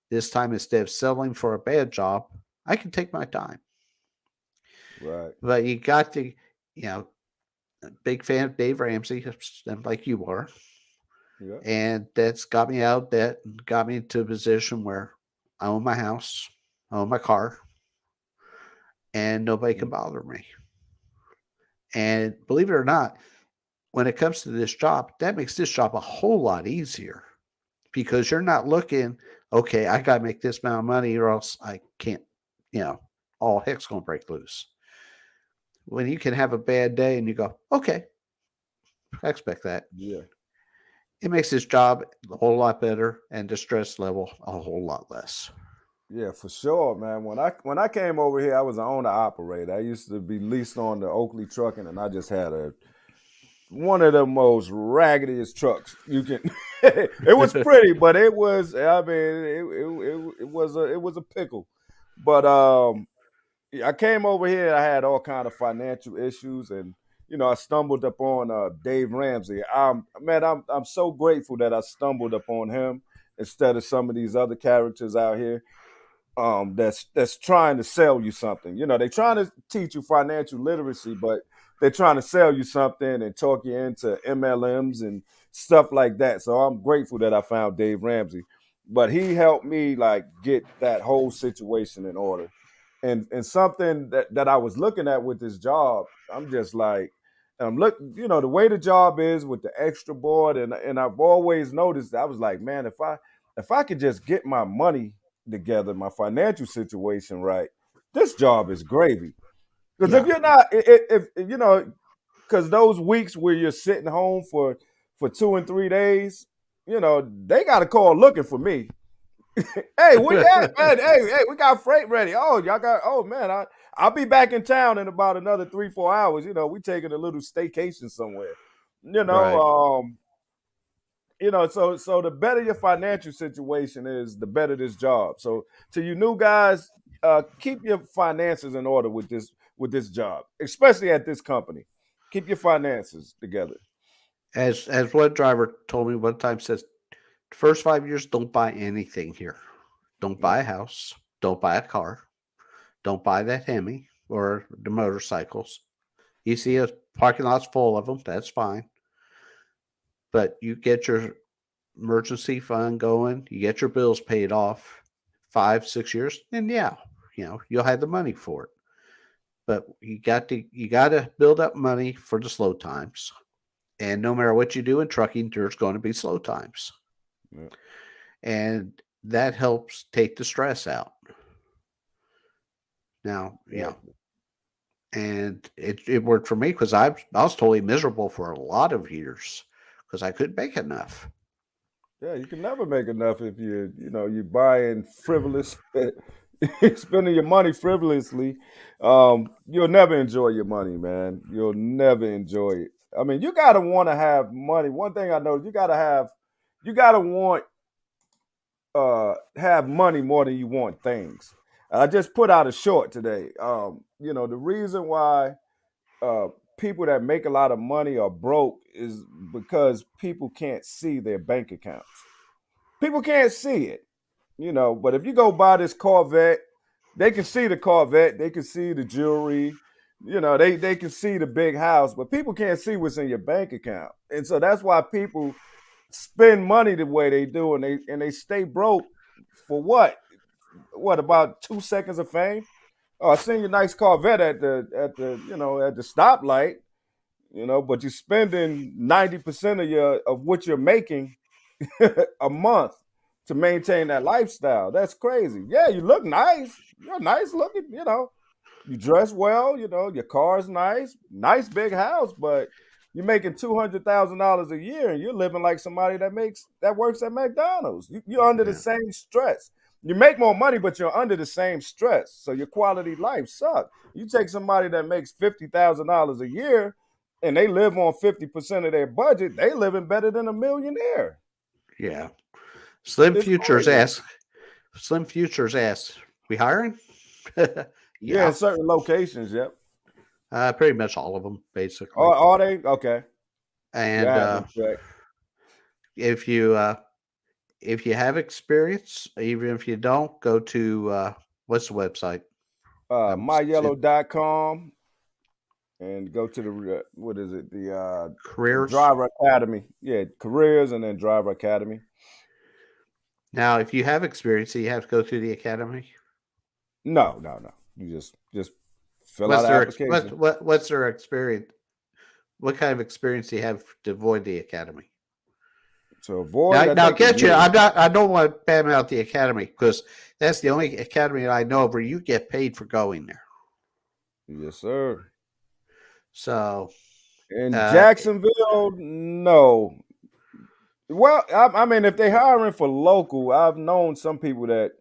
This time instead of settling for a bad job, I can take my time. Right. But you got to, you know, big fan of Dave Ramsey, like you are. Yep. And that's got me out of debt and got me into a position where I own my house, I own my car, and nobody can Mm. bother me. And believe it or not, when it comes to this job, that makes this job a whole lot easier because you're not looking, okay, I got to make this amount of money or else I can't, all heck's going to break loose. When you can have a bad day and you go, okay, I expect that. Yeah. It makes his job a whole lot better and the stress level a whole lot less. Yeah, for sure, man. When I came over here, I was an owner operator. I used to be leased on the Oakley trucking, and I just had one of the most raggediest trucks you can. It was pretty, but it was. I mean, it was a pickle. But I came over here. I had all kind of financial issues, and I stumbled upon Dave Ramsey. I'm so grateful that I stumbled upon him instead of some of these other characters out here that's trying to sell you something. They're trying to teach you financial literacy, but they're trying to sell you something and talk you into MLMs and stuff like that. So I'm grateful that I found Dave Ramsey, but he helped me like get that whole situation in order. And something that I was looking at with this job, I'm just like, the way the job is with the extra board, and I've always noticed, I was like, man, if I could just get my money together, my financial situation right, this job is gravy. Because if Yeah. you're not, if because those weeks where you're sitting home for 2 and 3 days, they got a call looking for me. Hey, where you at, man? Hey, we got freight ready. Oh, y'all got. Oh man, I'll be back in town in about another 3-4 hours. We taking a little staycation somewhere. You know, Right. um, so the better your financial situation is, the better this job. So to you new guys, keep your finances in order with this job, especially at this company. Keep your finances together. As one driver told me one time, says, first 5 years, don't buy anything here. Don't Yeah, buy a house. Don't buy a car. Don't buy that Hemi or the motorcycles. You see a parking lot's full of them, that's fine. But you get your emergency fund going, you get your bills paid off 5-6 years, then yeah, you'll have the money for it. But you got to build up money for the slow times. And no matter what you do in trucking, there's going to be slow times. yeah, And that helps take the stress out. Now, exactly. and it worked for me because I was totally miserable for a lot of years because I couldn't make enough. Yeah, you can never make enough if you're buying frivolous, spending your money frivolously. You'll never enjoy your money, man. You'll never enjoy it. I mean, you gotta want to have money. One thing I know, you gotta want have money more than you want things. I just put out a short today. The reason why uh, people that make a lot of money are broke is because people can't see their bank accounts. People can't see it, but if you go buy this Corvette, they can see the Corvette, they can see the jewelry, they can see the big house, but people can't see what's in your bank account. And so that's why people spend money the way they do, and they stay broke for what? What, about 2 seconds of fame? Oh, I seen your nice Corvette at the stoplight, but you're spending 90% of what you're making a month to maintain that lifestyle. That's crazy. Yeah, you look nice. You're nice looking, you dress well, your car's nice, nice big house, but you're making $200,000 a year and you're living like somebody that works at McDonald's. You're under the Yeah. same stress. You make more money, but you're under the same stress. So your quality life sucks. You take somebody that makes $50,000 a year and they live on 50% of their budget, they living better than a millionaire. Yeah. Slim It's Futures crazy. asks, Slim Futures asks, we hiring? Yeah, in Yeah. certain locations, yep. Pretty much all of them, basically. Are they? Okay. Yeah, And I haven't checked. if you have experience, even if you don't, go to what's the website? See, Myyellow.com and go to the what is it? The careers. Driver Academy. Yeah, careers and then Driver Academy. Now, if you have experience, you have to go through the academy. No, no, no. You just fill out What's an their application. what's their experience? What kind of experience do you have to avoid the academy? To avoid, Now, I now, think a get you. year. I don't want to bam out the academy because that's the only academy I know of where you get paid for going there. Yes, sir. So, In uh, Jacksonville, no. Well, I mean, if they're hiring for local, I've known some people that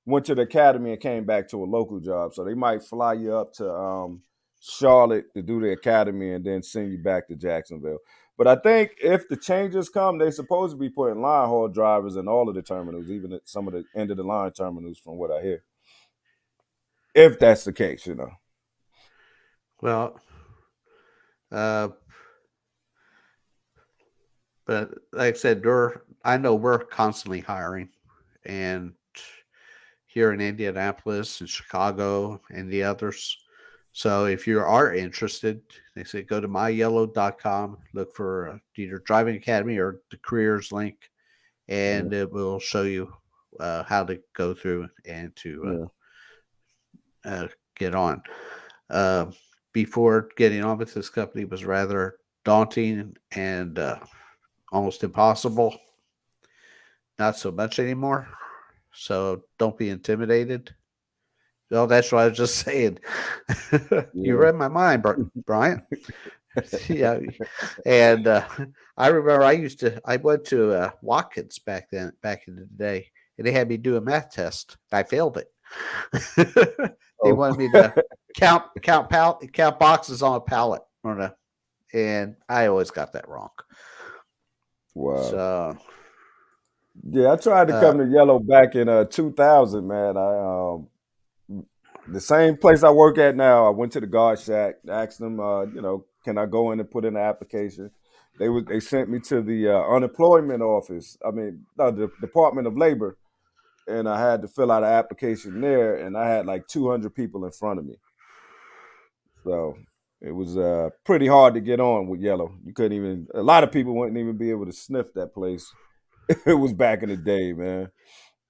went to the academy and came back to a local job. So they might fly you up to Charlotte to do the academy and then send you back to Jacksonville. But I think if the changes come, they're supposed to be putting line haul drivers in all of the terminals, even at some of the end of the line terminals, from what I hear. If that's the case, you know. Well, uh, but like I said, I know we're constantly hiring, and here in Indianapolis and Chicago and the others. So if you are interested, they say go to myyellow.com, look for either Driving Academy or the careers link, Yeah, and it will show you how to go through and to yeah. get on. Uh, Before getting on with this company was rather daunting and almost impossible. Not so much anymore. So don't be intimidated. Oh, that's what I was just saying. You Yeah. read my mind, Brian. Yeah, and I remember I went to Watkins back in the day, and they had me do a math test. I failed it. They Oh, wanted me to count boxes on a pallet, and I always got that wrong. wow. So, Yeah, I tried to uh, come to Yellow back in 2000, man. The same place I work at now, I went to the guard shack, asked them, can I go in and put in an application? They sent me to the unemployment office. I mean, no, the Department of Labor, and I had to fill out an application there, and I had like 200 people in front of me. So it was pretty hard to get on with Yellow. You couldn't even. A lot of people wouldn't even be able to sniff that place. It was back in the day, man.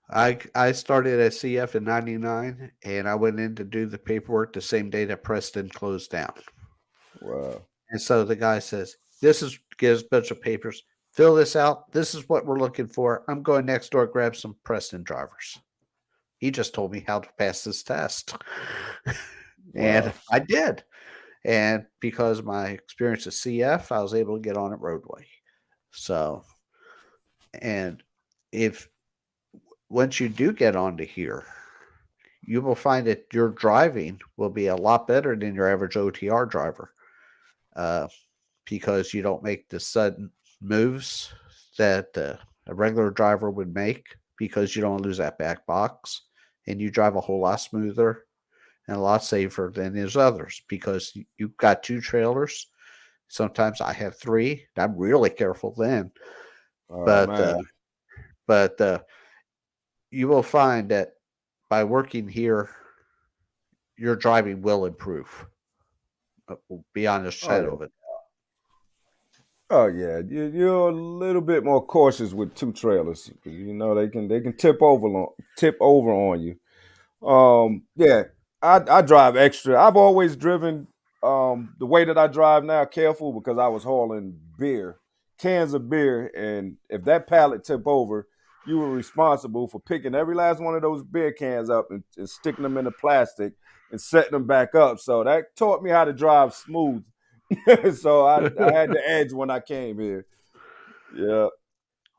I started at CF in '99, and I went in to do the paperwork the same day that Preston closed down. Wow. And so the guy says, "This is gives a bunch of papers. Fill this out. This is what we're looking for. I'm going next door grab some Preston drivers." He just told me how to pass this test, and Wow. I did. And because of my experience at CF, I was able to get on at Roadway. So, and if once you do get onto here, you will find that your driving will be a lot better than your average OTR driver, uh, because you don't make the sudden moves that a regular driver would make, because you don't lose that back box, and you drive a whole lot smoother and a lot safer than there's others, because you've got two trailers. Sometimes I have three. I'm really careful then, Oh but man. you will find that by working here, your driving will improve beyond a Oh shadow yeah. of it. Oh yeah. You're a little bit more cautious with 2 trailers because you know they can tip over on you. Yeah, I drive extra. I've always driven the way that I drive now careful because I was hauling beer, cans of beer, and if that pallet tip over, you were responsible for picking every last one of those beer cans up and sticking them in the plastic and setting them back up. So that taught me how to drive smooth. So I had the edge when I came here. Yeah.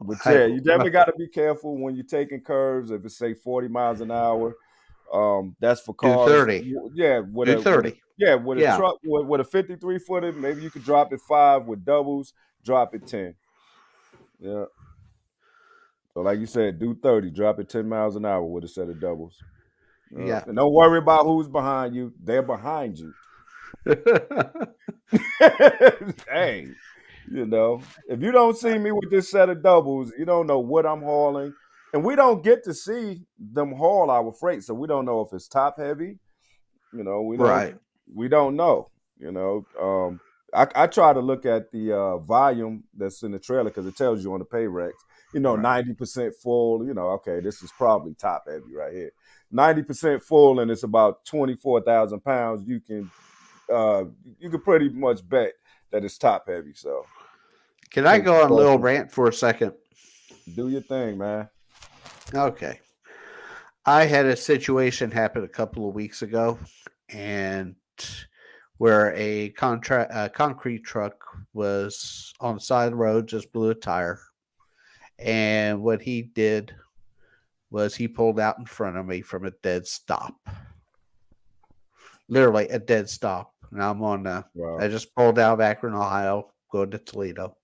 But I yeah, you definitely got to be careful when you're taking curves. If it's say 40 miles an hour, that's for do cars. 30, Yeah, do 30. with a Yeah, truck with a 53 footer, maybe you could drop it 5 with doubles, drop it 10. Yeah. So like you said, do 30, drop it 10 miles an hour with a set of doubles. yeah. And don't worry about who's behind you. They're behind you. Hey, if you don't see me with this set of doubles, you don't know what I'm hauling. And we don't get to see them haul our freight. So we don't know if it's top heavy. Right, We don't know. You know, I try to look at the volume that's in the trailer because it tells you on the pay recs. right. 90% full. Okay, this is probably top heavy right here. 90% full, and it's about 24,000 pounds. You can pretty much bet that it's top heavy. So Can I take go on a little precautions. rant for a second? Do your thing, man. Okay. I had a situation happen a couple of weeks ago, and where a concrete truck was on the side of the road, just blew a tire. And what he did was he pulled out in front of me from a dead stop. Literally a dead stop. And I'm on, I Wow. just pulled out of Akron, Ohio, going to Toledo.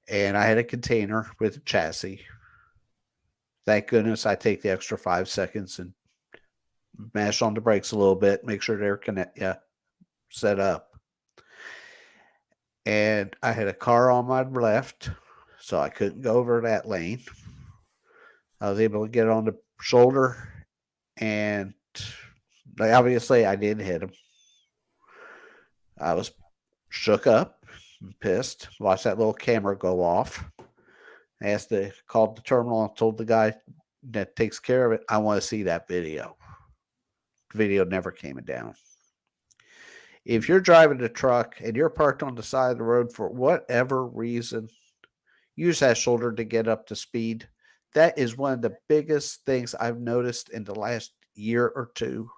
And I had a container with a chassis. Thank goodness I take the extra 5 seconds and mash on the brakes a little bit, make sure they're set up. And I had a car on my left, so I couldn't go over that lane. I was able to get on the shoulder, and obviously I didn't hit him. I was shook up, pissed, watched that little camera go off. I called the terminal and told the guy that takes care of it, I want to see that video. The video never came down. If you're driving a truck and you're parked on the side of the road for whatever reason, use that shoulder to get up to speed. That is one of the biggest things I've noticed in the last year or two,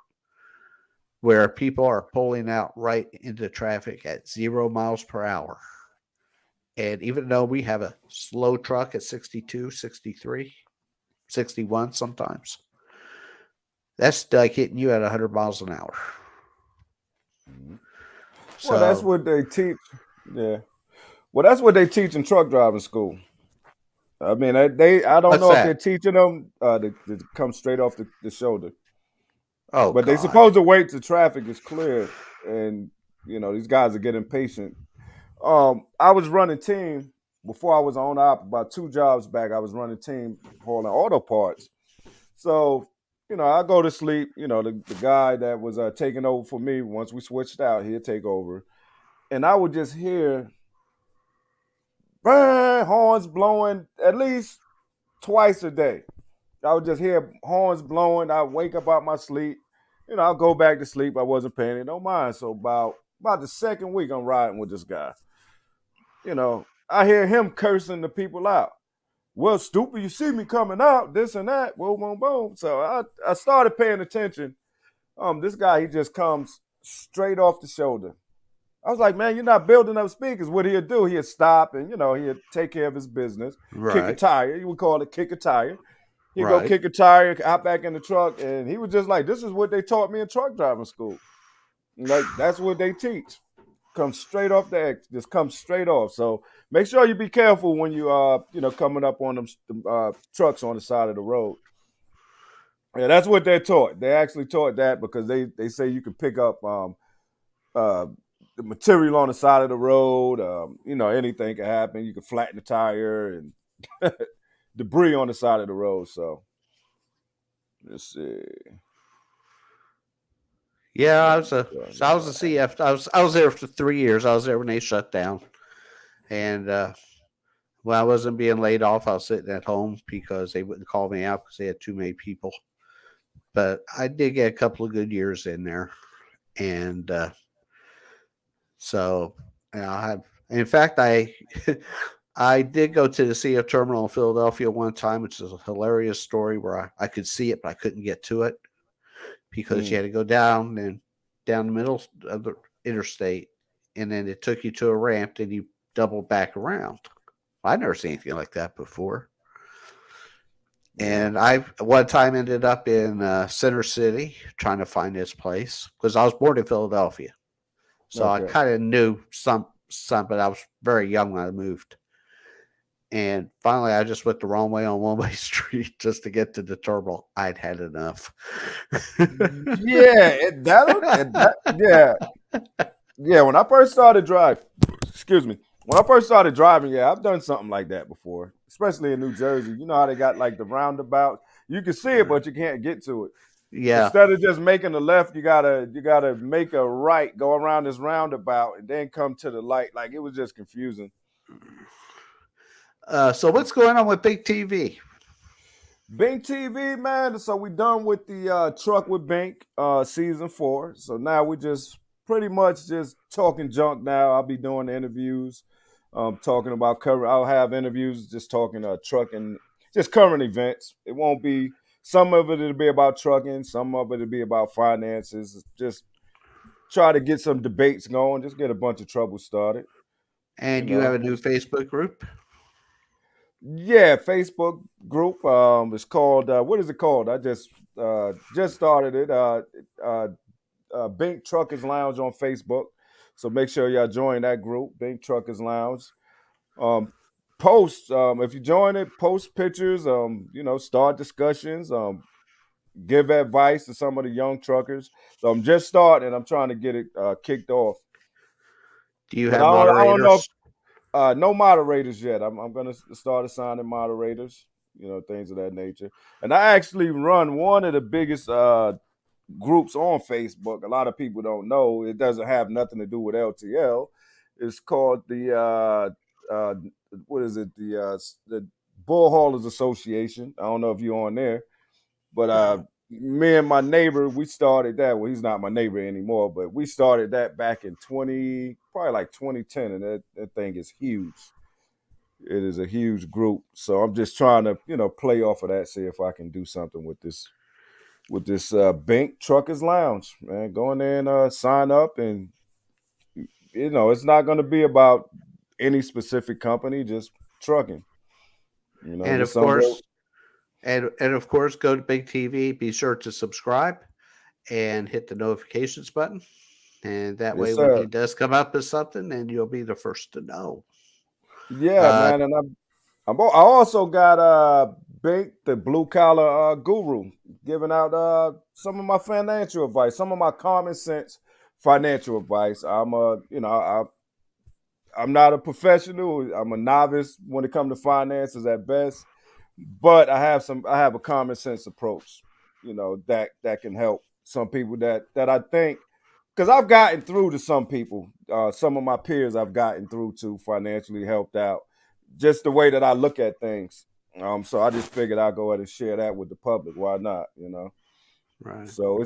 where people are pulling out right into traffic at 0 miles per hour. And even though we have a slow truck at 62, 63, 61 sometimes, that's like hitting you at 100 miles an hour. Well, that's what they teach. Yeah. Well, that's what they teach in truck driving school. I mean, I don't know if they're teaching them to come straight off the shoulder. Oh, but God. they supposed to wait till traffic is clear, and these guys are getting patient. I was running team before I was on op. About 2 jobs back, I was running team hauling auto parts. So I go to sleep. The guy that was taking over for me, once we switched out, he'd take over, and I would just hear horns blowing at least twice a day. I would just hear horns blowing. I'd wake up out my sleep. I'll go back to sleep. I wasn't paying it no mind. So about the second week, I'm riding with this guy. I hear him cursing the people out. Well, stupid, you see me coming out, this and that, boom, boom, boom. So I started paying attention. This guy, he just comes straight off the shoulder. I was like, man, you're not building up speakers. What he'd do, he'd stop and, he'd take care of his business, kick a tire. You would call it kick a tire. He'd go kick a tire, hop back in the truck, and he was just like, this is what they taught me in truck driving school. Like, that's what they teach. Come straight off the X, just come straight off. So make sure you be careful when you coming up on them trucks on the side of the road. Yeah, that's what they're taught. They actually taught that because they say you can pick up the material on the side of the road. Anything can happen. You can flatten the tire and debris on the side of the road. Let's see. Yeah, I was a CF. I was there for 3 years. I was there when they shut down, and when I wasn't being laid off, I was sitting at home because they wouldn't call me out because they had too many people. But I did get a couple of good years in there, and so I have. In fact, I did go to the CF terminal in Philadelphia one time, which is a hilarious story where I could see it, but I couldn't get to it because you had to go down the middle of the interstate, and then it took you to a ramp, and you doubled back around. I'd never seen anything like that before. And I one time ended up in Center City trying to find this place because I was born in Philadelphia. So I kind of knew some, but I was very young when I moved. And finally, I just went the wrong way on one-way street just to get to the terminal. I'd had enough. Yeah, yeah. When I first started driving, I've done something like that before, especially in New Jersey. You know how they got like the roundabout. You can see it, but you can't get to it. Yeah. Instead of just making a left, you gotta make a right, go around this roundabout, and then come to the light. Like, it was just confusing. So what's going on with Big TV? Bink TV, man. So we done with the Truck with Bink season 4. So now we just pretty much just talking junk now. I'll be doing the interviews, talking about I'll have interviews just talking trucking, just current events. It won't be, some of it'll be about trucking, some of it'll be about finances. Just try to get some debates going, just get a bunch of trouble started. And you have a new Facebook group? Yeah, Facebook group. It's called what is it called? I just started it. Uh, Bink Truckers Lounge on Facebook. So make sure y'all join that group, Bink Truckers Lounge. Um, Post if you join it, post pictures. Start discussions. Give advice to some of the young truckers. So I'm just starting. I'm trying to get it kicked off. Do you But have I don't know if moderators? no moderators yet. I'm gonna start assigning moderators, things of that nature. And I actually run one of the biggest groups on Facebook. A lot of people don't know. It doesn't have nothing to do with LTL. It's called the what is it? The Bull Haulers Association. I don't know if you're on there, but No. me and my neighbor, we started that. Well, he's not my neighbor anymore, but we started that back in probably like 2010, and that thing is huge. It is a huge group. So I'm just trying to, play off of that, see if I can do something with this Bank Truckers Lounge, man. Go in there and sign up, and it's not going to be about any specific company, just trucking. And Just of somewhere. course, and of course, go to Big TV. Be sure to subscribe and hit the notifications button. And that way, Yes, when sir. he does come up with something, then you'll be the first to know. Yeah, Uh, man, and I also got Bink, the blue collar guru, giving out some of my financial advice, some of my common sense financial advice. I'm not a professional. I'm a novice when it comes to finances at best, but I have a common sense approach, that can help some people that I think, because I've gotten through to some people, some of my peers I've gotten through to financially helped out, just the way that I look at things. So I just figured I'd go ahead and share that with the public. Why not? right. So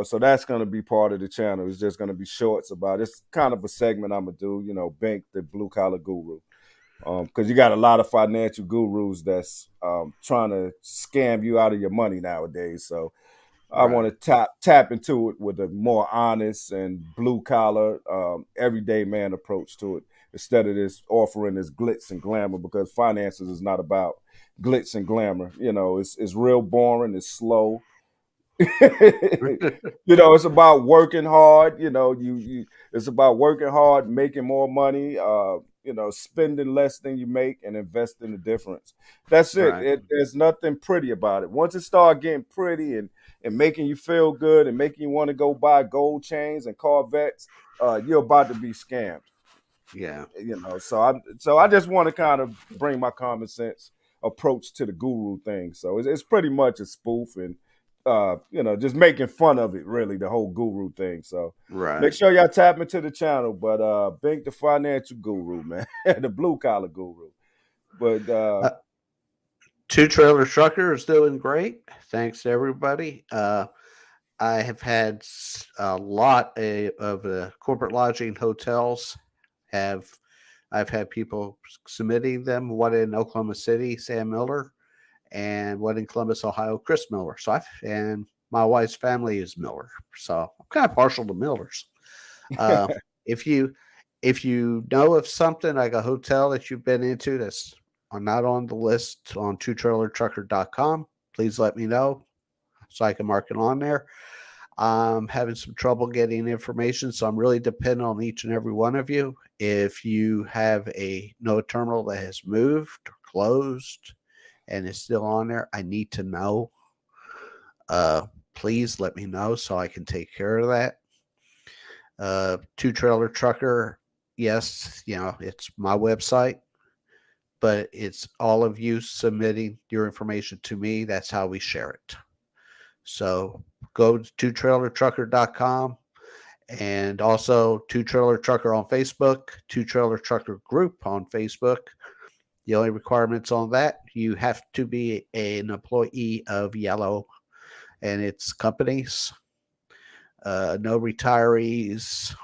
so that's gonna be part of the channel. It's just gonna be shorts about it's kind of a segment I'm gonna do, Bank the blue collar guru. Because you got a lot of financial gurus that's trying to scam you out of your money nowadays. So I want Right. to tap into it with a more honest and blue collar, everyday man approach to it, instead of this offering this glitz and glamour. Because finances is not about glitz and glamour. It's real boring. It's slow. It's about working hard. It's about working hard, making more money. Spending less than you make and investing the difference. That's it. Right. There's nothing pretty about it. Once it starts getting pretty and making you feel good and making you want to go buy gold chains and Corvettes, you're about to be scammed. Yeah. So I just want to kind of bring my common sense approach to the guru thing. So it's pretty much a spoof and just making fun of it, really, the whole guru thing. So make Right. sure y'all tap into the channel. But Bink the financial guru, man, the blue collar guru. But 2Trailer Trucker is doing great. Thanks to everybody. I have had a lot of the corporate lodging hotels have. I've had people submitting them. One in Oklahoma City, Sam Miller, and one in Columbus, Ohio, Chris Miller. And my wife's family is Miller, so I'm kind of partial to Millers. Uh, if you know of something like a hotel that you've been into that's not on the list on 2trailertrucker.com, please let me know so I can mark it on there. I'm having some trouble getting information, so I'm really dependent on each and every one of you. If you have a no terminal that has moved or closed and is still on there, I need to know. Please let me know so I can take care of that. 2Trailer Trucker, yes, it's my website, but it's all of you submitting your information to me. That's how we share it. So go to 2trailertrucker.com and also 2Trailer Trucker on Facebook, 2Trailer Trucker group on Facebook. The only requirements on that, you have to be an employee of Yellow and its companies, no retirees.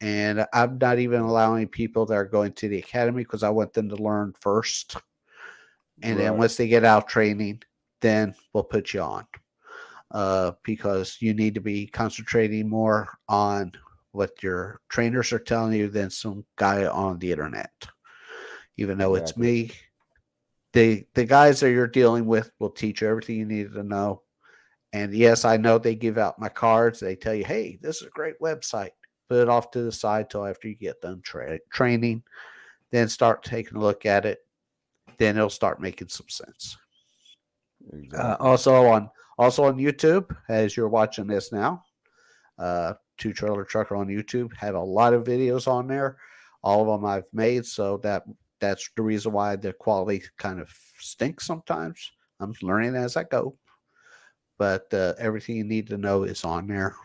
And I'm not even allowing people that are going to the academy because I want them to learn first. And then right, once they get out training, then we'll put you on. Because you need to be concentrating more on what your trainers are telling you than some guy on the internet. Even though it's exactly. me, the guys that you're dealing with will teach you everything you need to know. And yes, I know they give out my cards. They tell you, hey, this is a great website. Put it off to the side till after you get done training. Then start taking a look at it. Then it'll start making some sense. Exactly. Also on YouTube, as you're watching this now, 2Trailer Trucker on YouTube, have a lot of videos on there. All of them I've made, so that's the reason why the quality kind of stinks sometimes. I'm learning as I go, but everything you need to know is on there.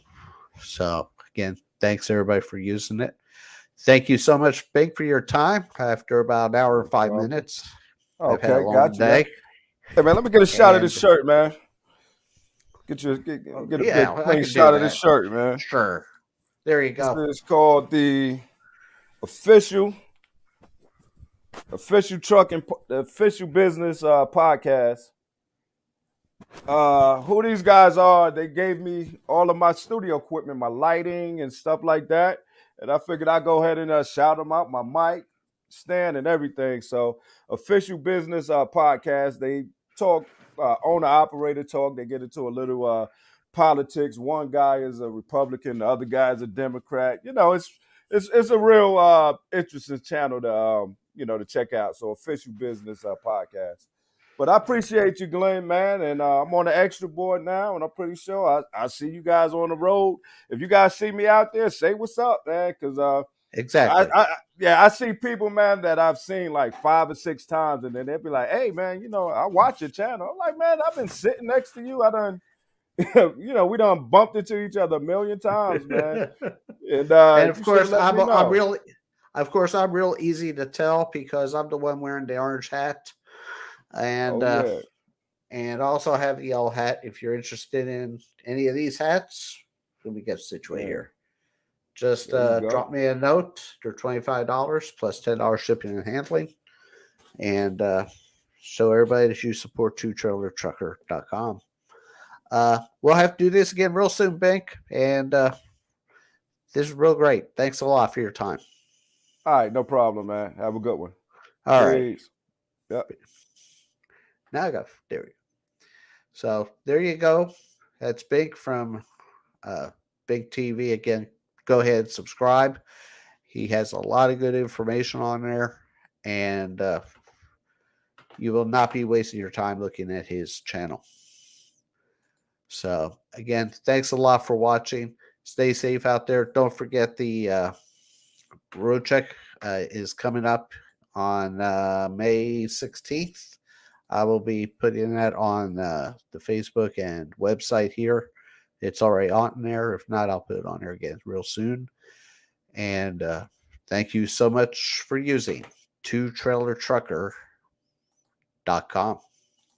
So again, thanks everybody for using it. Thank you so much, Big, for your time. After about an hour and 5 minutes, I've had a Okay, long got you, man. day. Hey, man, let me get a shot of this And shirt, man. Get a yeah, big I clean can do shot of this that. shirt, man. Sure. There you This go. is called the official business podcast. Who these guys are? They gave me all of my studio equipment, my lighting and stuff like that, and I figured I'd go ahead and shout them out, my mic stand and everything. So, official business podcast. They talk owner operator talk. They get into a little politics. One guy is a Republican, the other guy is a Democrat. You know, it's a real interesting channel to to check out. So, official business podcast. But I appreciate you, Glenn, man. And I'm on the extra board now, and I'm pretty sure I see you guys on the road. If you guys see me out there, say what's up, man. Because Exactly. I see people, man, that I've seen like 5 or 6 times, and then they'll be like, "Hey, man, I watch your channel." I'm like, "Man, I've been sitting next to you. I done, we done bumped into each other a million times, man." And And you should have let me know. I'm real easy to tell because I'm the one wearing the orange hat. And Oh yeah, and also have the yellow hat. If you're interested in any of these hats, let me get situated yeah. here. Just There you drop go. me a note. They're $25 plus $10 shipping and handling, and show everybody that you support 2trailertrucker.com. We'll have to do this again real soon, Bank, and this is real great. Thanks a lot for your time. All right, no problem, man. Have a good one. All right. Peace. Yep. Now I got there. We go. So there you go. That's Big from Big TV. Again, go ahead and subscribe. He has a lot of good information on there, and you will not be wasting your time looking at his channel. So again, thanks a lot for watching. Stay safe out there. Don't forget the road check is coming up on May 16th. I will be putting that on the Facebook and website here. It's already on there. If not, I'll put it on there again real soon. And thank you so much for using 2trailertrucker.com.